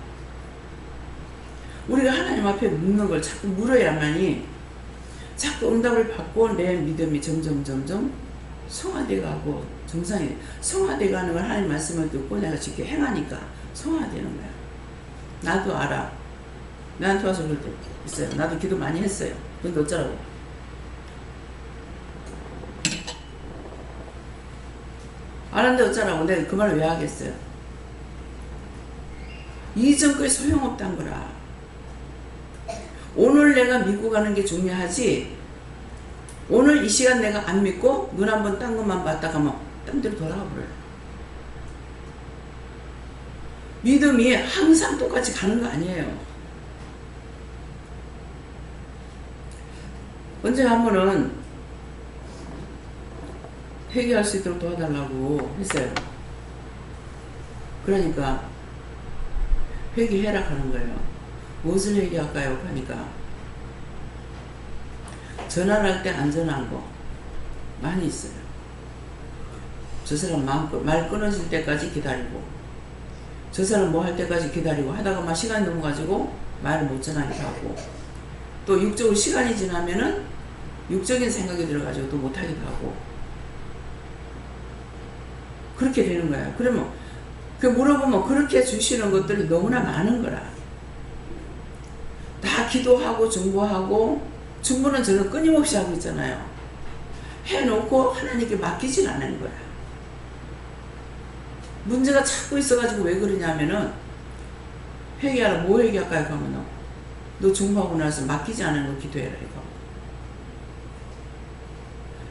우리가 하나님 앞에 묻는 걸 자꾸 물어야만이 자꾸 응답을 받고 내 믿음이 점점 성화돼 가고 정상이 성화돼 가는 걸 하나님 말씀을 듣고 내가 직접 행하니까 성화되는 거야. 나도 알아. 나한테 와서 그럴 때 있어요. 나도 기도 많이 했어요. 근데 어쩌라고. 알았는데 어쩌라고. 내가 그 말을 왜 하겠어요. 이전 거에 소용없단 거라. 오늘 내가 믿고 가는 게 중요하지. 오늘 이 시간 내가 안 믿고 눈 한번 딴 것만 봤다 가면 딴 데로 돌아가 버려요. 믿음이 항상 똑같이 가는 거 아니에요. 언제 한 번은 회개할 수 있도록 도와달라고 했어요. 그러니까 회개해라 하는 거예요. 무엇을 회개할까요? 하니까 전화를 할 때 안 전화한 거 많이 있어요. 저 사람 말 끊어질 때까지 기다리고 저 사람 뭐 할 때까지 기다리고 하다가 막 시간이 넘어가지고 말을 못 전하기도 하고 또 육적으로 시간이 지나면은 육적인 생각이 들어가지고 또 못하기도 하고 그렇게 되는 거예요. 그러면 그 물어보면 그렇게 주시는 것들이 너무나 많은 거라. 다 기도하고 중보하고 중보는 저는 끊임없이 하고 있잖아요. 해놓고 하나님께 맡기진 않는 거야. 문제가 자꾸 있어가지고 왜 그러냐면은 회개하라. 뭐 회개할까요? 그러면 너 중보하고 나서 맡기지 않은 거 기도해라 이거.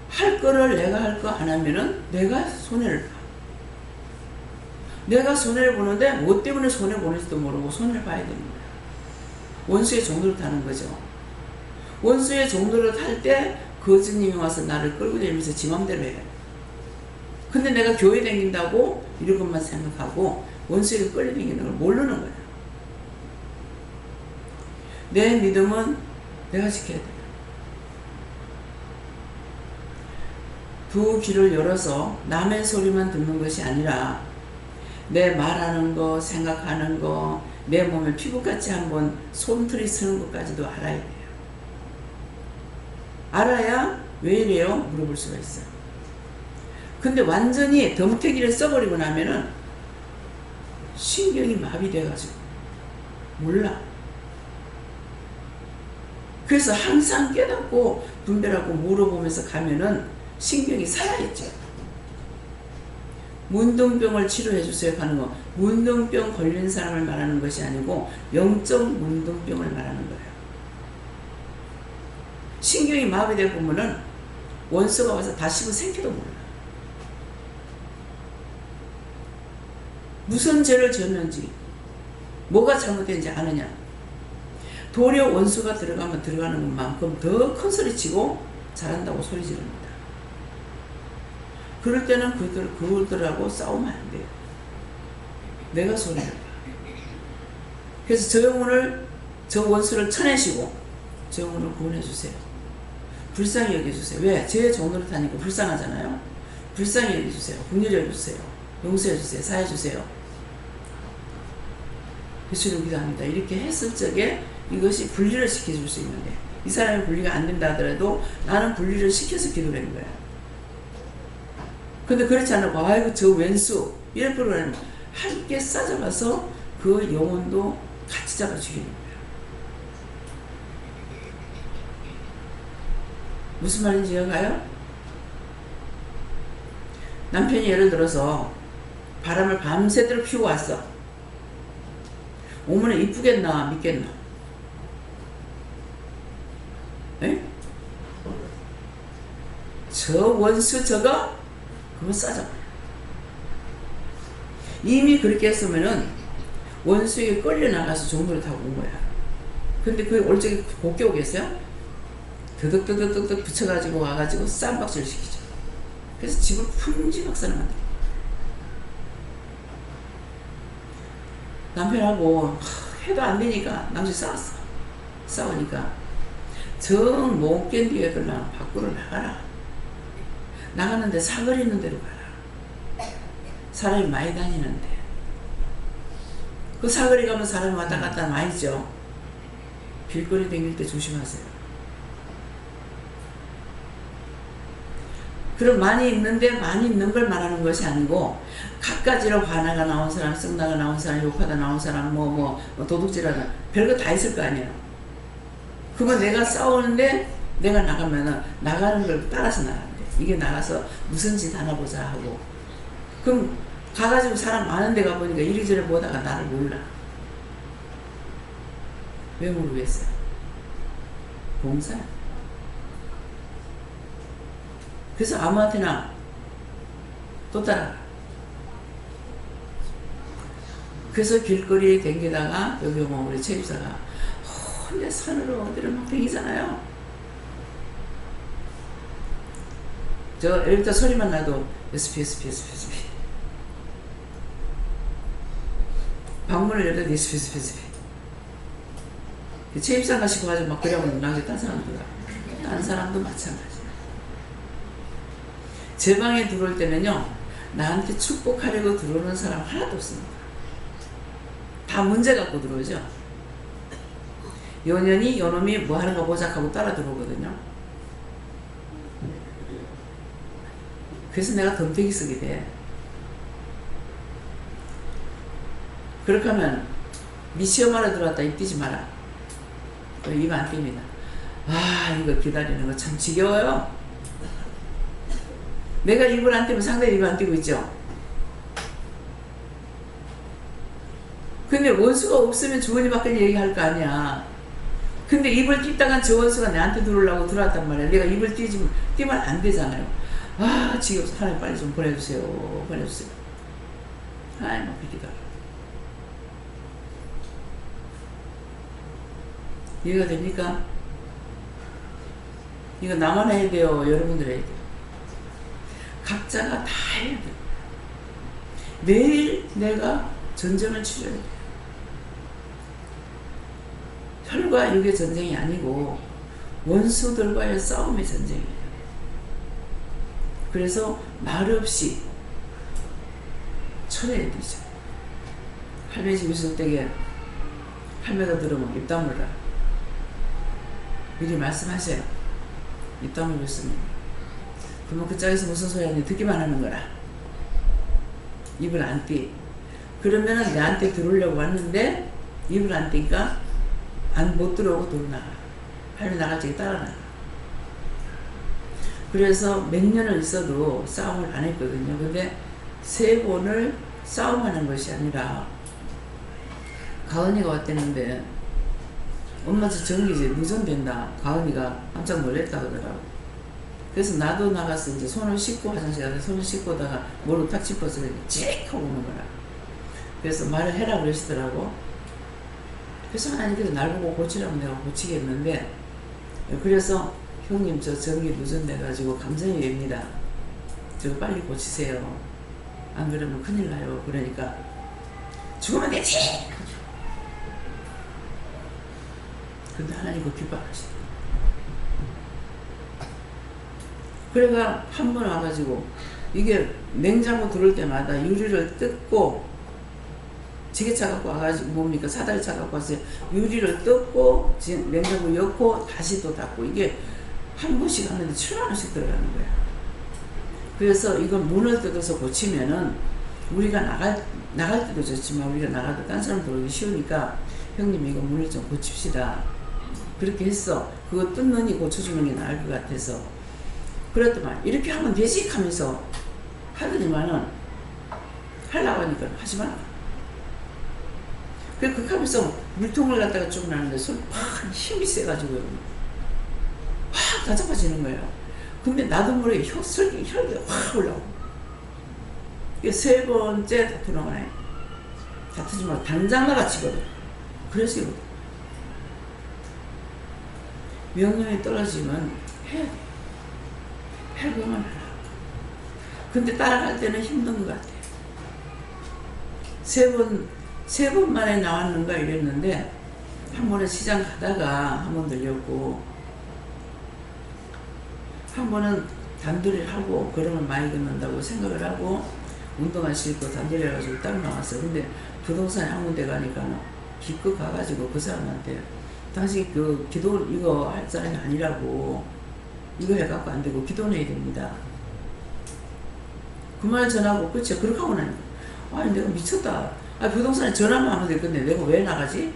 할 거를 내가 할 거 안 하면은 내가 손해를 봐. 내가 손해를 보는데 뭐 때문에 손해 보는지도 모르고 손해를 봐야 되는 거야. 원수의 종로를 타는 거죠. 원수의 종로를 탈 때 거짓님이 와서 나를 끌고 다니면서 지 맘대로 해. 근데 내가 교회 다닌다고 이런 것만 생각하고 원수에게 끌리는 걸 모르는 거야. 내 믿음은 내가 지켜야 돼요. 두 귀를 열어서 남의 소리만 듣는 것이 아니라 내 말하는 거, 생각하는 거, 내 몸에 피부같이 한번 솜털이 쓰는 것까지도 알아야 돼요. 알아야 왜 이래요? 물어볼 수가 있어요. 근데 완전히 덤태기를 써버리고 나면은 신경이 마비돼가지고 몰라. 그래서 항상 깨닫고 분별하고 물어보면서 가면은 신경이 살아있죠. 문둥병을 치료해 주세요 하는 거, 문둥병 걸린 사람을 말하는 것이 아니고 영적 문둥병을 말하는 거예요. 신경이 마비되어 보면은 원수가 와서 다시고 생기도 몰라. 무슨 죄를 지었는지, 뭐가 잘못된지 아느냐. 도리어 원수가 들어가면 들어가는 것만큼 더 큰 소리 치고 잘한다고 소리 지릅니다. 그럴 때는 그들하고 싸우면 안 돼요. 내가 소리를 봐. 그래서 저 영혼을, 저 원수를 쳐내시고 저 영혼을 구원해 주세요. 불쌍히 여겨주세요. 왜? 제 종으로 다니고 불쌍하잖아요. 불쌍히 여겨주세요. 긍휼히 여겨주세요. 용서해 주세요. 사해 주세요. 예수님 기도합니다. 이렇게 했을 적에 이것이 분리를 시켜줄 수 있는데, 이 사람이 분리가 안 된다 하더라도 나는 분리를 시켜서 기도를 하는 거야. 근데 그렇지 않고 아이고 저 왼수 이런 프로그램 함께 싸잡아서 그 영혼도 같이 잡아 죽이는 거야. 무슨 말인지 이해가요? 남편이 예를 들어서 바람을 밤새도록 피우고 왔어. 오면은 이쁘겠나 믿겠나? 에? 저 원수 저거? 그거 싸잡아요. 이미 그렇게 했으면은 원수에게 끌려나가서 종로를 타고 온 거야. 근데 그 올적에 곱게 오겠어요? 드득드득드득 붙여가지고 와가지고 쌈박질 시키죠. 그래서 집을 풍지박산을 만들어. 남편하고 해도 안 되니까 남친 싸웠어. 싸우니까 정 못 견디겠더만 밖으로 나가라. 나가는데 사거리 있는 데로 가라. 사람이 많이 다니는데. 그 사거리 가면 사람이 왔다 갔다 많이 있죠. 길거리 다닐 때 조심하세요. 그럼 많이 있는데 많이 있는 걸 말하는 것이 아니고 갖가지로 화나가 나온 사람, 썩나가 나온 사람, 욕하다 나온 사람, 도둑질하다 별거 다 있을 거 아니에요. 그러면 내가 싸우는데 내가 나가면은 나가는 걸 따라서 나간대. 이게 나가서 무슨 짓 하나 보자 하고. 그럼 가가지고 사람 많은 데 가보니까 이리저리 보다가 나를 몰라. 왜 모르겠어요? 봉사야. 그래서 아무한테나 또 따라가. 그래서 길거리에 댕기다가 여기 오면 우리 최집사가 혼자 산으로 어디를 막 댕기잖아요. 저 엘리베이터 소리만 나도 SP. 방문을 열어도 SP. 최집사 가시고 가지고 막 그러면 나중에 딴 사람도 마찬가지. 제 방에 들어올 때는요, 나한테 축복하려고 들어오는 사람 하나도 없습니다. 다 문제 갖고 들어오죠. 요년이 요놈이 뭐 하는가 보자 하고 따라 들어오거든요. 그래서 내가 덤태기 쓰게 돼. 그렇게 하면 미시험하러 들어왔다 입 뛰지 마라. 입 안 띱니다. 아, 이거 기다리는 거 참 지겨워요. 내가 입을 안 떼면 상대가 입을 안 떼고 있죠. 근데 원수가 없으면 주원이 밖에 얘기할 거 아니야. 근데 입을 띄다가 저 원수가 내한테 들어오려고 들어왔단 말이야. 내가 입을 띄면 안 되잖아요. 아, 지겨워서 하나님 빨리 좀 보내주세요. 하나님 앞에 기도하라. 이해가 됩니까? 이거 나만 해야 돼요. 여러분들 해야 돼요. 각자가 다 해야 돼요. 매일 내가 전쟁을 치러야 돼요. 칼과 육의 전쟁이 아니고 원수들과의 싸움의 전쟁이에요. 그래서 말없이 쳐내야 되죠. 할매 집 있을 때에 할매가 들으면 입 다물라. 미리 말씀하세요. 입 다물고 있습니다. 그러면 그 짝에서 무슨 소리 하는지 듣기만 하는 거라. 입을 안 떼. 그러면은 내한테 들어오려고 왔는데 입을 안 떼니까 못 들어오고 돌아 나가. 할매 나갈 적에 따라 나가. 그래서 몇 년을 있어도 싸움을 안 했거든요. 근데 3번을 싸움하는 것이 아니라 가은이가 왔댔는데 엄마 저 전기 누전된다. 가은이가 깜짝 놀랬다 그러더라고. 그래서 나도 나가서 이제 손을 씻고 화장실 가서 손을 씻고다가 뭐로 탁 짚어서 찌익 하고 오는 거라. 그래서 말을 해라 그러시더라고. 그래서 하나님께서 날 보고 고치라고 내가 고치겠는데, 그래서 형님 저 전기 누전돼가지고 감정이 됩니다. 저거 빨리 고치세요. 안 그러면 큰일 나요. 그러니까 죽으면 되지. 근데 하나님 그 기뻐하시더라고요. 그래가 한 번 와가지고 이게 냉장고 들어올 때마다 유리를 뜯고 지게차 갖고 와가지고 뭡니까 사다리차 갖고 와서 유리를 뜯고 냉장고 엮고 다시 또 닫고 이게 한 번씩 하는데 7만 원씩 들어가는 거야. 그래서 이걸 문을 뜯어서 고치면은 우리가 나갈 때도 좋지만 우리가 나가도 딴 사람 들어오기 쉬우니까 형님 이거 문을 좀 고칩시다. 그렇게 했어. 그거 뜯느니 고쳐주는 게 나을 것 같아서. 그랬더만 이렇게 하면 되지 하면서 하더니만은 하려고 하니까 하지 마라. 그래 그렇게 하면서 물통을 갖다가 쭉 나는데 손 팍 힘이 세가지고 확 다 잡아지는 거예요. 근데 나도 모르게 혈기 확 올라오고. 이게 3번째 다투는 거네. 다투지 말고 당장 나가치거든. 그래서 이거 명령이 떨어지면 해야 돼. 해보면 알아. 근데 따라갈 때는 힘든 것 같아. 3번 만에 나왔는가 이랬는데 한 번은 시장 가다가 한 번 들렸고 한 번은 단둘이를 하고 걸음을 많이 걷는다고 생각을 하고 운동화 신고 단둘이 해가지고 딱 나왔어요. 근데 부동산에 한 군데 가니까 기껏 가가지고 그 사람한테 당신 그 기도 이거 할 사람이 아니라고 이거 해갖고 안 되고 기도 내야 됩니다. 그 말 전하고 그치 그렇게 하고 나니까 아니 내가 미쳤다. 부동산에 전화만 하면 될 건데 내가 왜 나가지?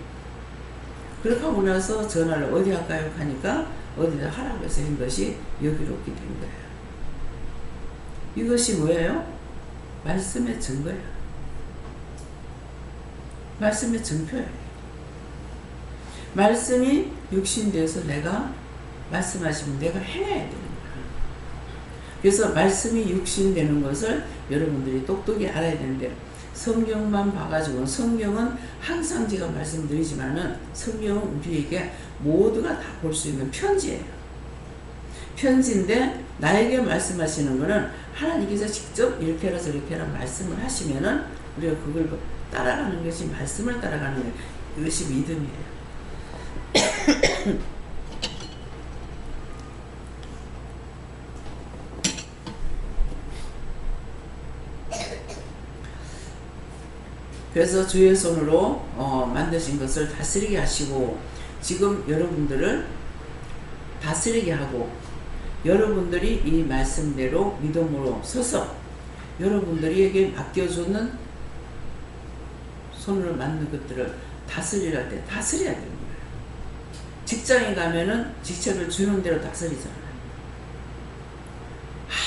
그렇게 하고 나서 전화를 어디 할까요? 하니까 어디다 하라고 해서 한 것이 여기로 오게 된 거예요. 이것이 뭐예요? 말씀의 증거예요. 말씀의 증표예요. 말씀이 육신돼서 내가 말씀하시면 내가 행해야 되는 거야. 그래서 말씀이 육신되는 것을 여러분들이 똑똑히 알아야 되는데 성경만 봐가지고 성경은 항상 제가 말씀드리지만은 성경은 우리에게 모두가 다 볼 수 있는 편지예요. 편지인데 나에게 말씀하시는 거는 하나님께서 직접 이렇게 해라 저렇게 해라 말씀을 하시면은 우리가 그걸 따라가는 것이 말씀을 따라가는 거예요. 이것이 믿음이에요. 그래서 주의 손으로 만드신 것을 다스리게 하시고 지금 여러분들을 다스리게 하고 여러분들이 이 말씀대로 믿음으로 서서 여러분들에게 맡겨주는 손으로 만든 것들을 다스리라 때 다스려야 되는 거예요. 직장에 가면은 직책을 주는 대로 다스리잖아요.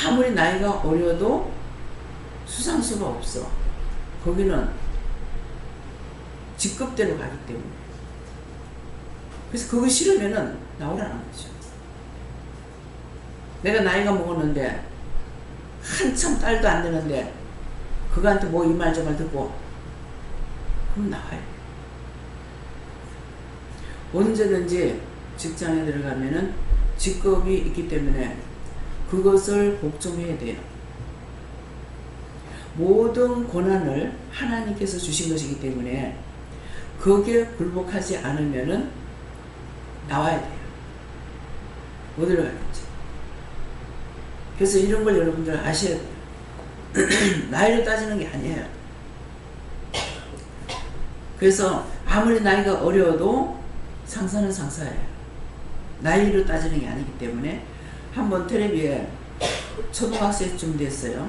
아무리 나이가 어려도 수상수가 없어. 거기는 직급대로 가기 때문에. 그래서 그거 싫으면은 나오라는 거죠. 내가 나이가 먹었는데 한참 딸도 안 되는데 그거한테 뭐 이 말 저 말 듣고 그럼 나와요. 언제든지 직장에 들어가면은 직급이 있기 때문에 그것을 복종해야 돼요. 모든 고난을 하나님께서 주신 것이기 때문에 거기에 굴복하지 않으면은 나와야 돼요. 어디로 가는지. 그래서 이런 걸 여러분들 아셔야 돼요. 나이로 따지는 게 아니에요. 그래서 아무리 나이가 어려도 상사는 상사예요. 나이로 따지는 게 아니기 때문에 한번 텔레비에 초등학생쯤 됐어요.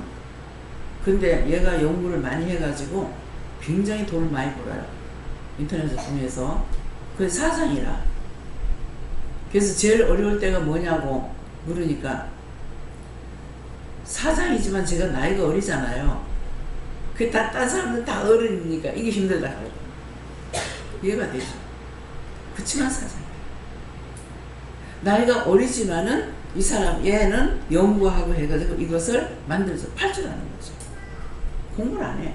근데 얘가 연구를 많이 해가지고 굉장히 돈을 많이 벌어요. 인터넷을 통해서. 그래서 사장이라. 그래서 제일 어려울 때가 뭐냐고 물으니까 사장이지만 제가 나이가 어리잖아요. 그 딴 사람들 다 어른이니까 이게 힘들다고. 이해가 되죠. 그치만 사장이에요. 나이가 어리지만은 이 사람 얘는 연구하고 해가지고 이것을 만들어서 팔 줄 아는 거죠. 공부를 안 해.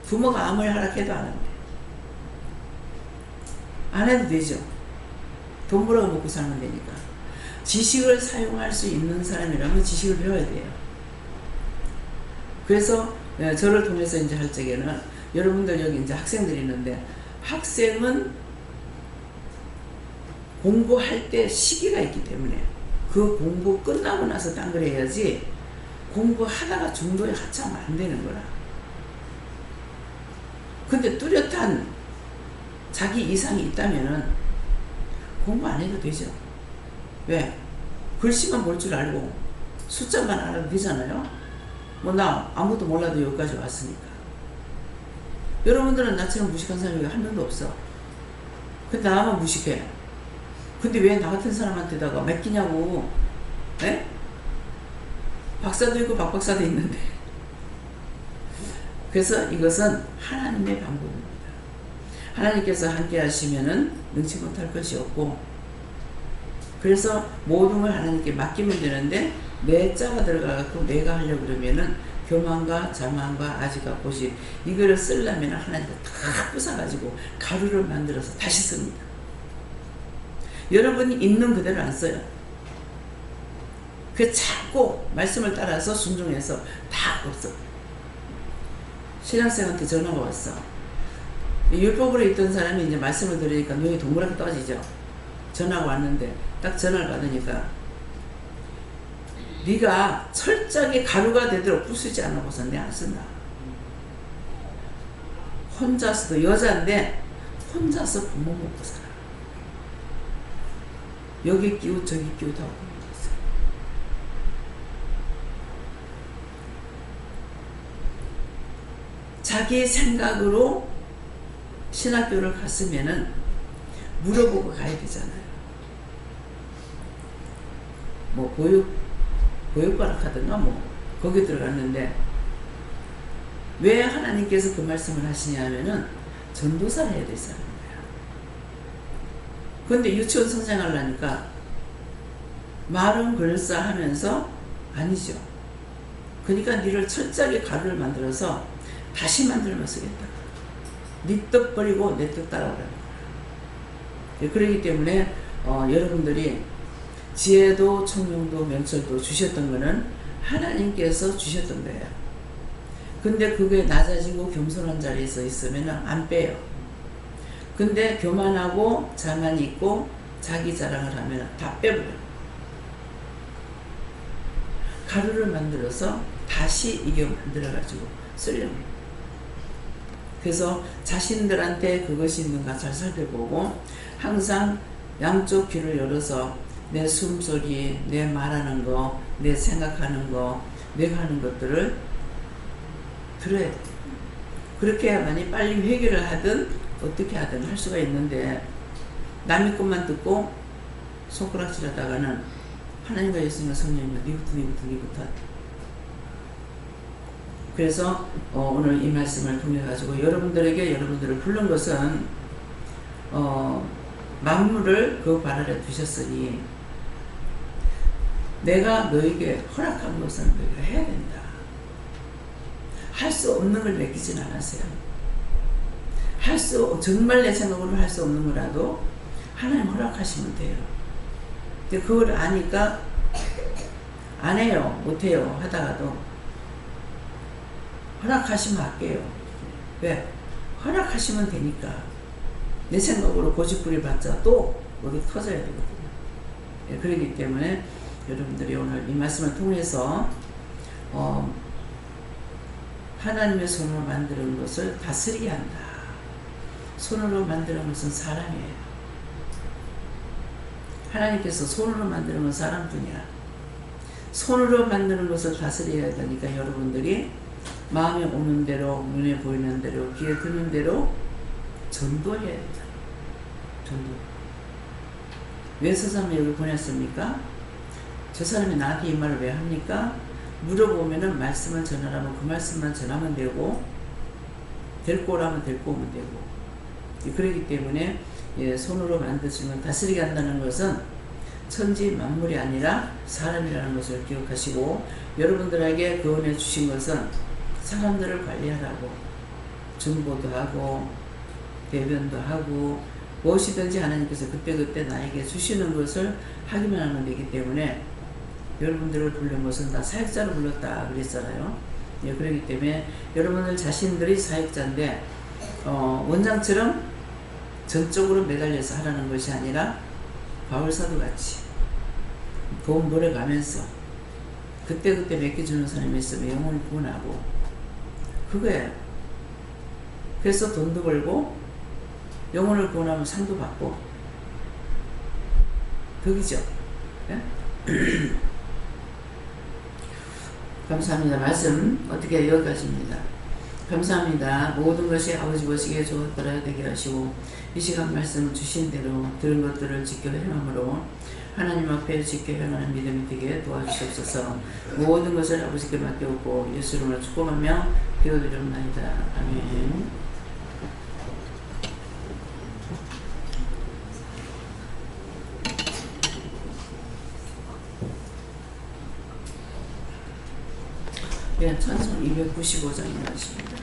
부모가 아무리 하락해도 안 하는데. 안 해도 되죠. 돈 벌어 먹고 살면 되니까. 지식을 사용할 수 있는 사람이라면 지식을 배워야 돼요. 그래서 저를 통해서 이제 할 적에는 여러분들 여기 이제 학생들이 있는데 학생은 공부할 때 시기가 있기 때문에 그 공부 끝나고 나서 딴 걸 해야지 공부하다가 중도에 하차하면 안 되는 거라. 근데 뚜렷한 자기 이상이 있다면은 공부 안 해도 되죠. 왜? 글씨만 볼 줄 알고 숫자만 알아도 되잖아요. 뭐 나 아무것도 몰라도 여기까지 왔으니까. 여러분들은 나처럼 무식한 사람이 한 명도 없어. 근데 나만 무식해. 근데 왜 나 같은 사람한테다가 맡기냐고. 네? 박사도 있고 박박사도 있는데. 그래서 이것은 하나님의 방법입니다. 하나님께서 함께 하시면은 능치 못할 것이 없고, 그래서 모든 걸 하나님께 맡기면 되는데 내 자가 들어가고 내가 하려고 그러면은 교만과 자만과 아지가 고시 이거를 쓰려면 하나님께 다 부숴가지고 가루를 만들어서 다시 씁니다. 여러분이 있는 그대로 안 써요. 그 자꾸 말씀을 따라서 순종해서 다 없어. 신학생한테 전화가 왔어. 율법으로 있던 사람이 이제 말씀을 들으니까 눈이 동그랗게 떠지죠. 전화가 왔는데 딱 전화를 받으니까 네가 철저하게 가루가 되도록 부수지 않고서 내 안 쓴다. 혼자서도 여자인데 혼자서 부모 먹고 살아. 여기 끼우 저기 끼우 다 하고 있어요. 자기 생각으로 신학교를 갔으면은 물어보고 가야 되잖아요. 뭐 보육과락 하든가 뭐 거기 들어갔는데 왜 하나님께서 그 말씀을 하시냐 하면은 전도사를 해야 되는 거야. 근데 유치원 선생 하려니까 말은 그럴싸하면서 아니죠. 그러니까 니를 철저하게 가루를 만들어서 다시 만들면 쓰겠다. 니 뜻 버리고 내 뜻 따라오라는 거야. 그렇기 때문에 여러분들이 지혜도 총명도 명철도 주셨던 거는 하나님께서 주셨던 거예요. 근데 그게 낮아지고 겸손한 자리에서 있으면 안 빼요. 근데 교만하고 자만이 있고 자기 자랑을 하면 다 빼버려요. 가루를 만들어서 다시 이게 만들어가지고 쓰려고. 그래서 자신들한테 그것이 있는가 잘 살펴보고 항상 양쪽 귀를 열어서 내 숨소리, 내 말하는 거, 내 생각하는 거, 내가 하는 것들을 들어야 돼. 그렇게 해야만이 빨리 회개를 하든 어떻게 하든 할 수가 있는데 남의 것만 듣고 손가락질하다가는 하나님과 예수님과 성령님과 니부터 그래서 오늘 이 말씀을 통해 가지고 여러분들에게 여러분들을 부른 것은 만물을 그 발 아래 두셨으니 내가 너에게 허락한 것은 너희가 해야 된다. 할 수 없는 걸 맡기진 않았어요. 정말 내 생각으로 할 수 없는 거라도 하나님 허락하시면 돼요. 근데 그걸 아니까 안 해요. 못 해요. 하다가도 허락하시면 할게요. 왜? 허락하시면 되니까. 내 생각으로 고집부리 봤자 또 모두 터져야 되거든요. 예, 그렇기 때문에 여러분들이 오늘 이 말씀을 통해서 하나님의 손으로 만드는 것을 다스리게 한다. 손으로 만드는 것은 사람이에요. 하나님께서 손으로 만드는 건 사람뿐이야. 손으로 만드는 것을 다스려야 되니까 여러분들이 마음에 오는 대로, 눈에 보이는 대로, 귀에 드는 대로 전도해야 된다. 전도. 왜 저 사람이 여기 보냈습니까? 저 사람이 나한테 이 말을 왜 합니까? 물어보면은 말씀을 전하라면 그 말씀만 전하면 되고, 데리고 오라면 데리고 오면 되고. 그렇기 때문에 손으로 만드시면 다스리게 한다는 것은 천지 만물이 아니라 사람이라는 것을 기억하시고, 여러분들에게 그 은혜 주신 것은 사람들을 관리하라고, 중보도 하고 대변도 하고 무엇이든지 하나님께서 그때그때 나에게 주시는 것을 하기만 하면 되기 때문에 여러분들을 부른 것은 다 사역자로 불렀다 그랬잖아요. 예, 그렇기 때문에 여러분들 자신들이 사역자인데 원장처럼 전적으로 매달려서 하라는 것이 아니라 바울사도 같이 도움 노래가면서 그때그때 맡겨주는 사람이 있으면 영혼을 구원하고 그거예요. 그래서 돈도 벌고 영혼을 구원하면 상도 받고 덕이죠. 네? 감사합니다. 말씀 어떻게 여기까지입니다. 감사합니다. 모든 것이 아버지 보시기에 좋았더라 되게 하시고 이 시간 말씀 주신 대로 들은 것들을 지켜 행함으로 하나님 앞에 지켜 행하는 믿음이 되게 도와주시옵소서. 모든 것을 아버지께 맡겨오고 예수 이름으로 축복하며 기도드리옵나이다. 아멘. 예, 찬송 295장이 나십니다.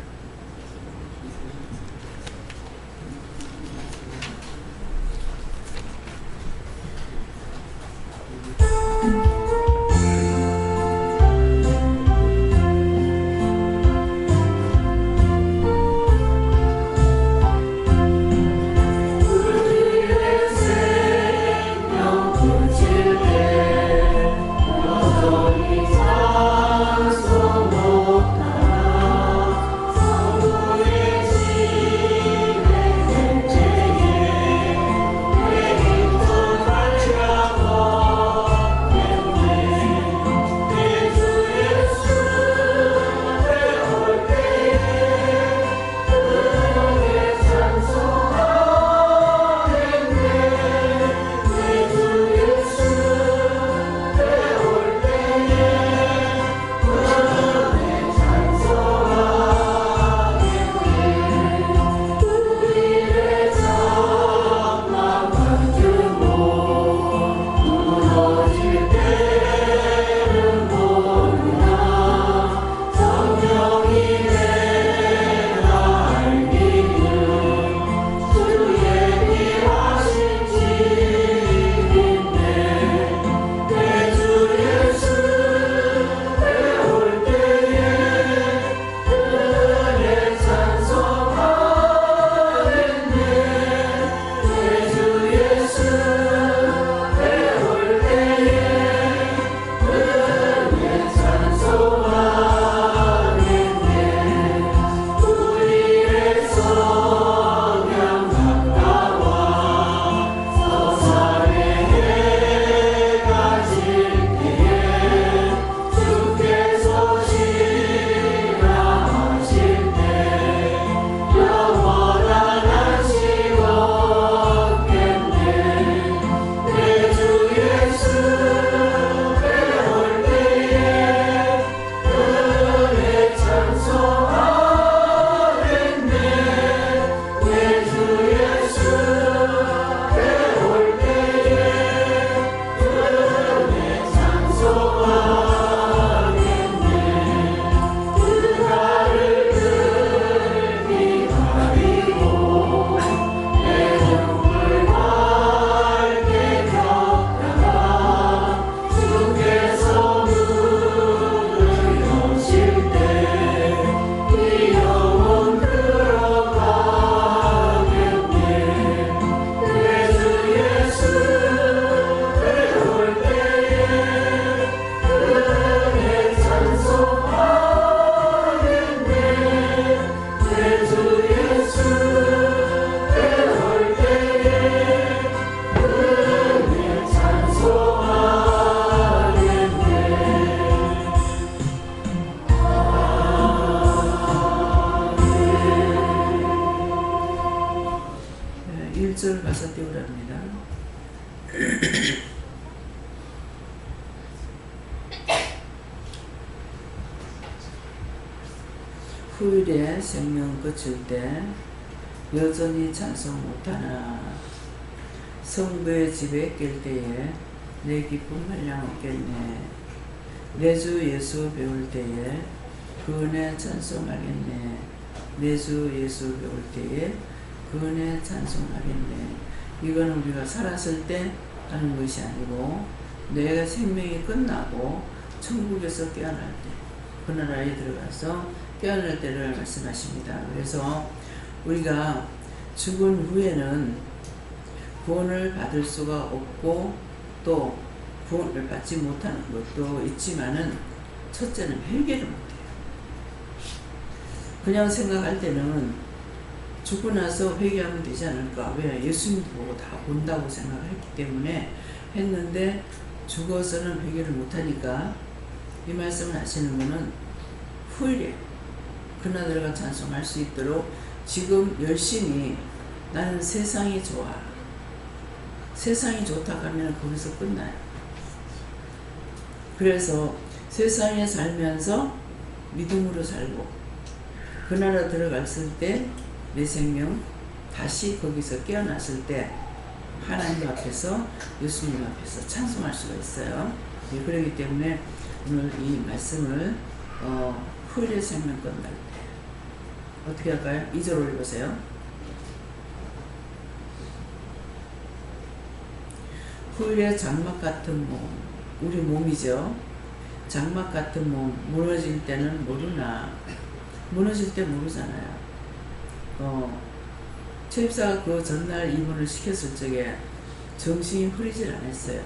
옷을 가서 띄우랍니다. 후일에 생명 그칠 때 여전히 찬송 못하나 성부의 집에 낄 때에 내 기쁨 한량 없겠네. 내 주 예수 배울 때에 그 은혜 찬송하겠네. 내 주 예수 배울 때에 그 은혜 찬송하겠네. 이거는 우리가 살았을 때 하는 것이 아니고 내 생명이 끝나고 천국에서 깨어날 때, 그 나라에 들어가서 깨어날 때를 말씀하십니다. 그래서 우리가 죽은 후에는 구원을 받을 수가 없고 또 구원을 받지 못하는 것도 있지만은 첫째는 회개를 못해요. 그냥 생각할 때는 죽고 나서 회개하면 되지 않을까. 왜? 예수님 보고 다 본다고 생각했기 때문에 했는데 죽어서는 회개를 못하니까 이 말씀을 하시는 분은 후일에 그나들과 찬송할 수 있도록 지금 열심히 나는 세상이 좋아. 세상이 좋다고 하면 거기서 끝나요. 그래서 세상에 살면서 믿음으로 살고 그 나라 들어갔을 때 내 생명 다시 거기서 깨어났을 때 하나님 앞에서 예수님 앞에서 찬송할 수가 있어요. 네, 그렇기 때문에 오늘 이 말씀을 후일의 생명 끝날 때 어떻게 할까요? 2절 올려보세요. 후일의 장막 같은 몸, 우리 몸이죠. 장막 같은 몸 무너질 때는 모르나 무너질 때 모르잖아요. 최입사가 그 전날 입원을 시켰을 적에 정신이 흐리질 않았어요.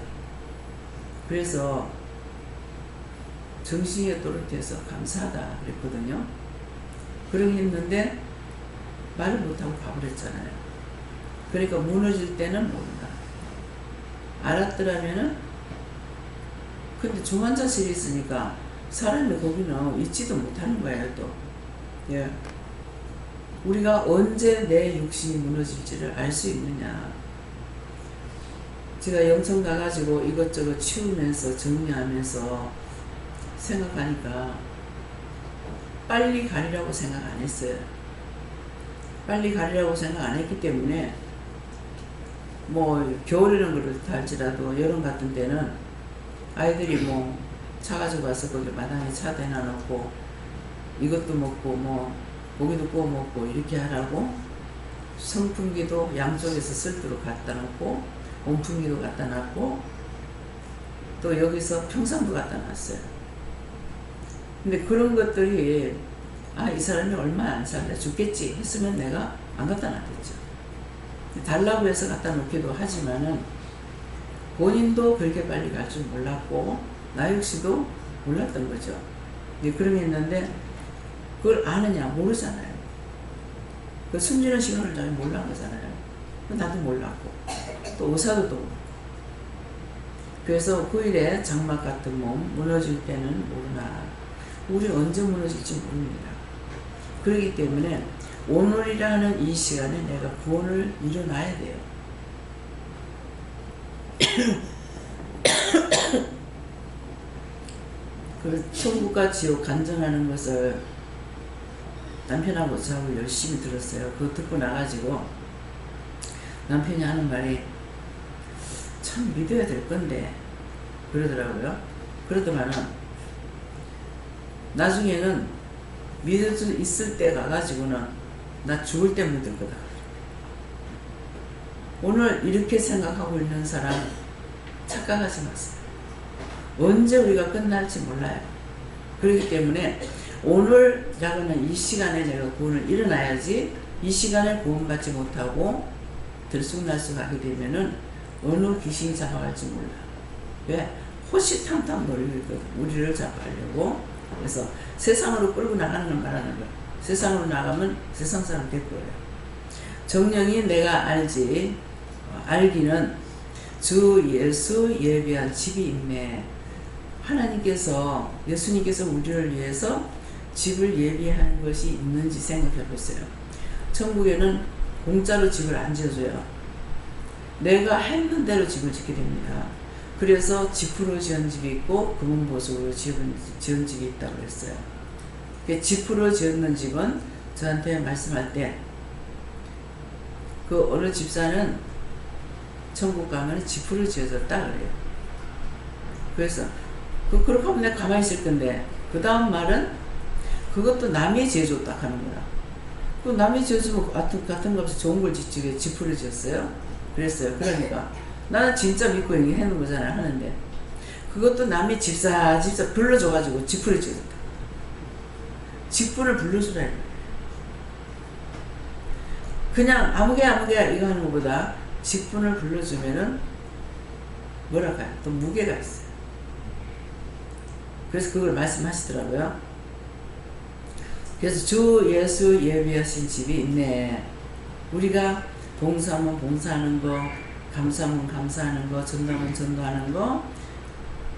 그래서 정신이 또렷해서 감사하다 그랬거든요. 그러긴 했는데 말을 못하고 가버렸잖아요. 그러니까 무너질 때는 모른다. 알았더라면은 근데 중환자실에 있으니까 사람이 거기는 있지도 못하는 거예요. 또 예. 우리가 언제 내 육신이 무너질지를 알 수 있느냐. 제가 영천 가가지고 이것저것 치우면서 정리하면서 생각하니까 빨리 가리라고 생각 안 했어요. 빨리 가리라고 생각 안 했기 때문에 뭐 겨울에는 그렇다 할지라도 여름 같은 때는 아이들이 뭐 차 가지고 와서 거기 마당에 차 대놔 놓고 이것도 먹고 뭐 고기도 구워 먹고 이렇게 하라고 선풍기도 양쪽에서 쓸도록 갖다 놓고 온풍기도 갖다 놨고 또 여기서 평상도 갖다 놨어요. 근데 그런 것들이 이 사람이 얼마 안 살다 죽겠지 했으면 내가 안 갖다 놨겠죠. 달라고 해서 갖다 놓기도 하지만은 본인도 그렇게 빨리 갈 줄 몰랐고 나 역시도 몰랐던 거죠. 그런 게 있는데 그걸 아느냐 모르잖아요. 그 숨지는 시간을 잘 몰란 거잖아요. 나도 몰랐고 또 의사도 또 모르고. 그래서 후일에 장막 같은 몸 무너질 때는 모르나 우리 언제 무너질지 모릅니다. 그렇기 때문에 오늘이라는 이 시간에 내가 구원을 이뤄놔야 돼요. 그 천국과 지옥 간증하는 것을 남편하고 저하고 열심히 들었어요. 그거 듣고 나가지고 남편이 하는 말이 참 믿어야 될 건데 그러더라고요. 그러더만은 나중에는 믿을 수 있을 때 가가지고는 나 죽을 때 믿을 거다. 오늘 이렇게 생각하고 있는 사람 착각하지 마세요. 언제 우리가 끝날지 몰라요. 그렇기 때문에 오늘이라고는 이 시간에 내가 구원을 일어나야지 이 시간에 구원받지 못하고 들쑥날쑥 하게 되면은 어느 귀신이 잡아갈지 몰라. 왜? 호시탐탐 노리고 있거든. 우리를 잡아가려고. 그래서 세상으로 끌고 나가는 걸 말하는 거야. 세상으로 나가면 세상 사람 될 거예요. 정령이 내가 알기는 주 예수 예비한 집이 있네. 하나님께서 예수님께서 우리를 위해서 집을 예비하는 것이 있는지 생각해 보세요. 천국에는 공짜로 집을 안 지어줘요. 내가 했는 대로 집을 짓게 됩니다. 그래서 지프로 지은 집이 있고 금은보석으로 지은 집이 있다고 그랬어요. 지프로 지었는 집은 저한테 말씀할 때 그 어느 집사는 천국 가면 지프로 지어졌다 그래요. 그래서 그렇게 하면 내가 가만히 있을 건데 그 다음 말은 그것도 남이 지어줬다 하는 거라. 그 남이 지어주면 같은 값에 좋은 걸 짓지 왜 지프로 지었어요? 그랬어요. 그러니까 나는 진짜 믿고 얘기하는 거잖아요. 하는데 그것도 남이 집사 불러줘가지고 지프를 지었다. 지프를 불러주라. 그냥 아무개 이거 하는 것보다 직분을 불러주면은 뭐랄까요? 또 무게가 있어요. 그래서 그걸 말씀하시더라고요. 그래서 주 예수 예비하신 집이 있네. 우리가 봉사하면 봉사하는 거, 감사하면 감사하는 거, 전도하면 전도하는 거,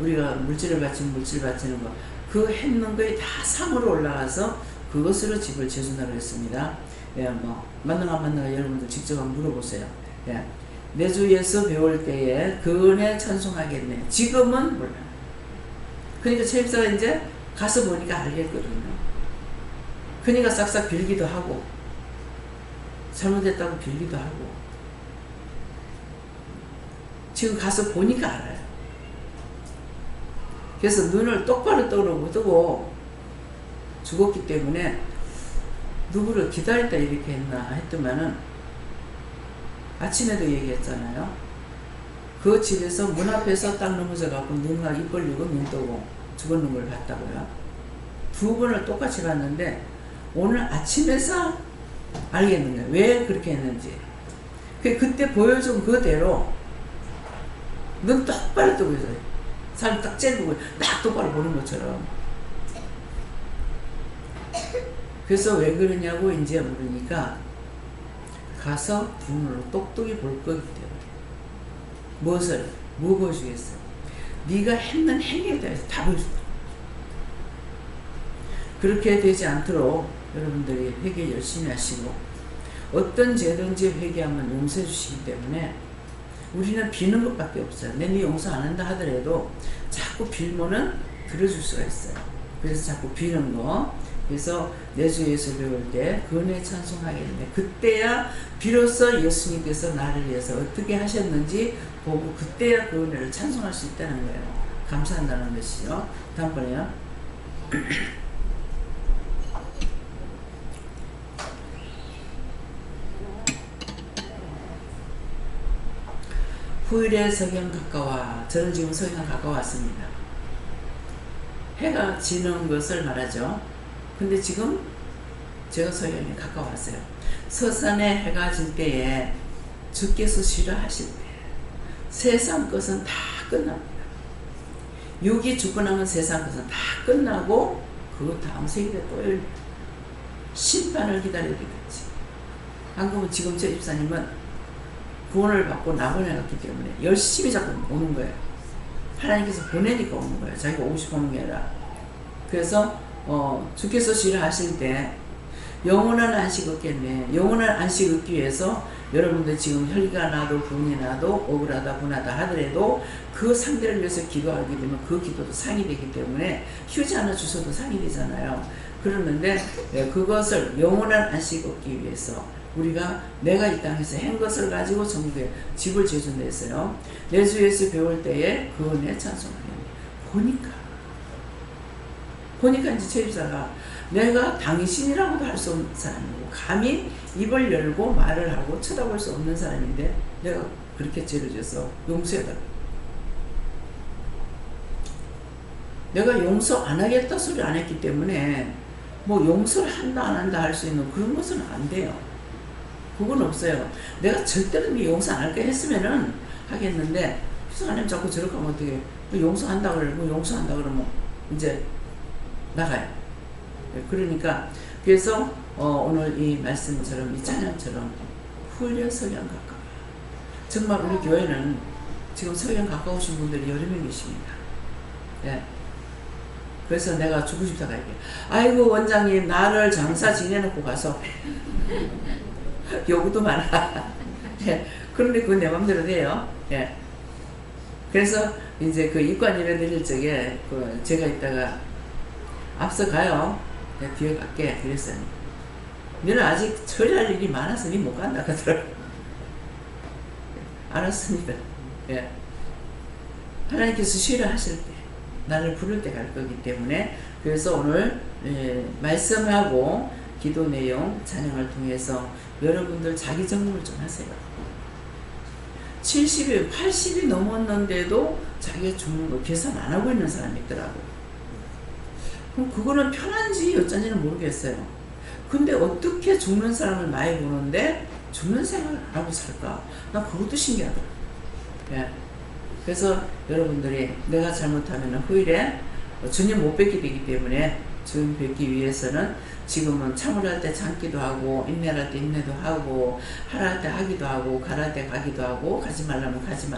우리가 물질을 바치면 물질 바치는 거, 그 했는 거에 다 상으로 올라가서 그것으로 집을 지어준다고 했습니다. 예, 뭐 맞는가 안 맞는가 여러분들 직접 한번 물어보세요. 예, 내 주 예수 배울 때에 그 은혜 찬송하겠네. 지금은 몰라. 그러니까 최입사가 이제 가서 보니까 알겠거든요. 그러니까 싹싹 빌기도 하고 잘못했다고 빌기도 하고 지금 가서 보니까 알아요. 그래서 눈을 똑바로 뜨고 죽었기 때문에 누구를 기다렸다 이렇게 했나 했더만은 아침에도 얘기했잖아요. 그 집에서 문 앞에서 딱 넘어져 갖고 눈과 입 벌리고 눈 뜨고 죽었는 걸 봤다고요. 두 번을 똑같이 봤는데 오늘 아침에서 알겠는 거예요. 왜 그렇게 했는지. 그때 보여준 그대로 눈 똑바로 뜨고 있어요. 사람 딱 째고 딱 똑바로 보는 것처럼. 그래서 왜 그러냐고 이제 물으니까 가서 눈으로 똑똑히 볼 거기 때문에. 무엇을? 뭐 보여주겠어요? 네가 했는 행위에 대해서 다 보여준다. 그렇게 되지 않도록 여러분들이 회개 열심히 하시고 어떤 죄든지 회개하면 용서해 주시기 때문에 우리는 비는 것밖에 없어요. 내 용서 안 한다 하더라도 자꾸 빌면은 들어줄 수가 있어요. 그래서 자꾸 비는 거. 그래서 내 주 예수 배울 때 그 은혜 찬송하겠는데 그때야 비로소 예수님께서 나를 위해서 어떻게 하셨는지 보고 그때야 그 은혜를 찬송할 수 있다는 거예요. 감사한다는 것이요. 다음번에요. 후일에 석양 가까워. 저는 지금 석양 가까웠습니다. 해가 지는 것을 말하죠. 근데 지금 제가 석양에 가까웠어요. 서산에 해가 질 때에 주께서 싫어하실 때 세상 것은 다 끝납니다. 육이 죽고 나면 세상 것은 다 끝나고 그 다음 세기에 또 심판을 기다리게 되지. 안 그러면 지금 제 집사님은 구원을 받고 낙원에 갔기 때문에 열심히 자꾸 오는 거예요. 하나님께서 보내니까 오는 거예요. 자기가 오고 싶어 오는 게 아니라. 그래서 주께서 싫어하실 때 영원한 안식 얻겠네. 영원한 안식 얻기 위해서 여러분들 지금 혈기가 나도 분이 나도 억울하다 분하다 하더라도 그 상대를 위해서 기도하게 되면 그 기도도 상이 되기 때문에 휴지 하나 주셔도 상이 되잖아요. 그러는데 그것을 영원한 안식 얻기 위해서 우리가 내가 이 땅에서 한 것을 가지고 전국에 집을 지어준다 했어요. 내 주 예수 배울 때에 그 은혜 찬송하겠네. 보니까 이제 최입사가 내가 당신이라고도 할 수 없는 사람이고 감히 입을 열고 말을 하고 쳐다볼 수 없는 사람인데 내가 그렇게 죄를 져서 용서해달라. 내가 용서 안 하겠다 소리 안 했기 때문에 뭐 용서를 한다 안 한다 할 수 있는 그런 것은 안 돼요. 그건 없어요. 내가 절대로 용서 안 할까 했으면은 하겠는데 하나님 자꾸 저렇게 하면 어떻게 용서한다 그러고 용서한다 그러면 이제 나가요. 그러니까 그래서 오늘 이 말씀처럼 이 찬양처럼 후일에 석양 가까워. 정말 우리 교회는 지금 석양 가까우신 분들이 여러 명 계십니다. 예. 그래서 내가 주고 싶다가 이게 아이고 원장님 나를 장사 지내놓고 가서 요구도 많아. 예. 그런데 그건 내 맘대로 돼요. 예. 그래서 이제 그 이관 일에 드릴 적에 그 제가 있다가 앞서 가요. 내가 뒤에 갈게. 그랬어요. 너는 아직 처리할 일이 많아서 니 못 간다 하더라고. 알았습니다. 예. 하나님께서 싫어하실 때, 나를 부를 때 갈 거기 때문에, 그래서 오늘 말씀하고 기도 내용, 찬양을 통해서 여러분들 자기 점검을 좀 하세요. 70이, 80이 넘었는데도 자기가 죽는 거 계산 안 하고 있는 사람이 있더라고. 그럼 그거는 편한지 어쩐지는 모르겠어요. 근데 어떻게 죽는 사람을 많이 보는데 죽는 생각을 안 하고 살까? 나 그것도 신기하더라. 예. 그래서 여러분들이 내가 잘못하면 후일에 전혀 못 뵙게 되기 때문에 주님 뵙기 위해서는 지금은 참으할 때 참기도 하고, 인내할 때 인내도 하고, 하라 할 때 하기도 하고, 가라 때 가기도 하고, 가지 말라면 가지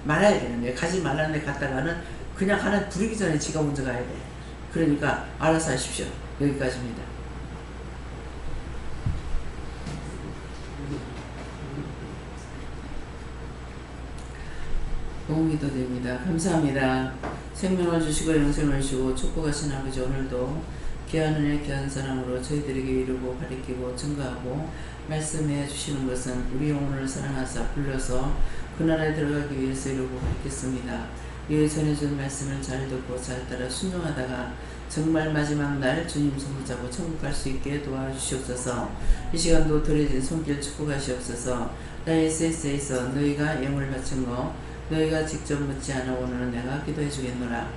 말아야 되는데, 가지 말라는 데 갔다가는 그냥 하나 부르기 전에 지가 먼저 가야 돼. 그러니까 알아서 하십시오. 여기까지입니다. 도움이도 됩니다. 감사합니다. 생명을 주시고 영생을 주시고 축복하신 아버지, 오늘도 귀한 은혜 귀한 사랑으로 저희들에게 이루고 가리키고 증거하고 말씀해 주시는 것은 우리 영혼을 사랑하사 불러서 그 나라에 들어가기 위해서 이루고 가리켰습니다. 이 전해준 말씀을 잘 듣고 잘 따라 순종하다가 정말 마지막 날 주님 손 붙잡고 천국 갈 수 있게 도와주시옵소서. 이 시간도 드려진 손길 축복하시옵소서. 나의 SS에서 너희가 영을 바친 거 너희가 직접 묻지 않아 오늘은 내가 기도해 주겠노라.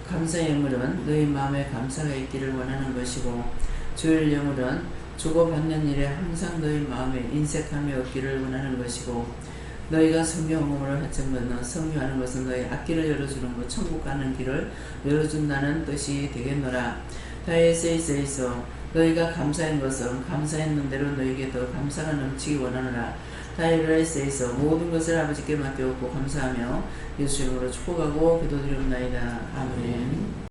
감사의 영물은 너희 마음에 감사가 있기를 원하는 것이고, 주일 영물은 주고받는 일에 항상 너희 마음에 인색함이 없기를 원하는 것이고, 너희가 성경음으로 하천 건너 성교하는 것은 너희 앞길을 열어주는 것, 천국 가는 길을 열어준다는 뜻이 되겠노라. 다에세이세이서 너희가 감사한 것은 감사했는 대로 너희에게 더 감사가 넘치기 원하노라. 다이브레스에서 모든 것을 아버지께 맡겨놓고 감사하며 예수 이름으로 축복하고 기도드리옵나이다. 아멘.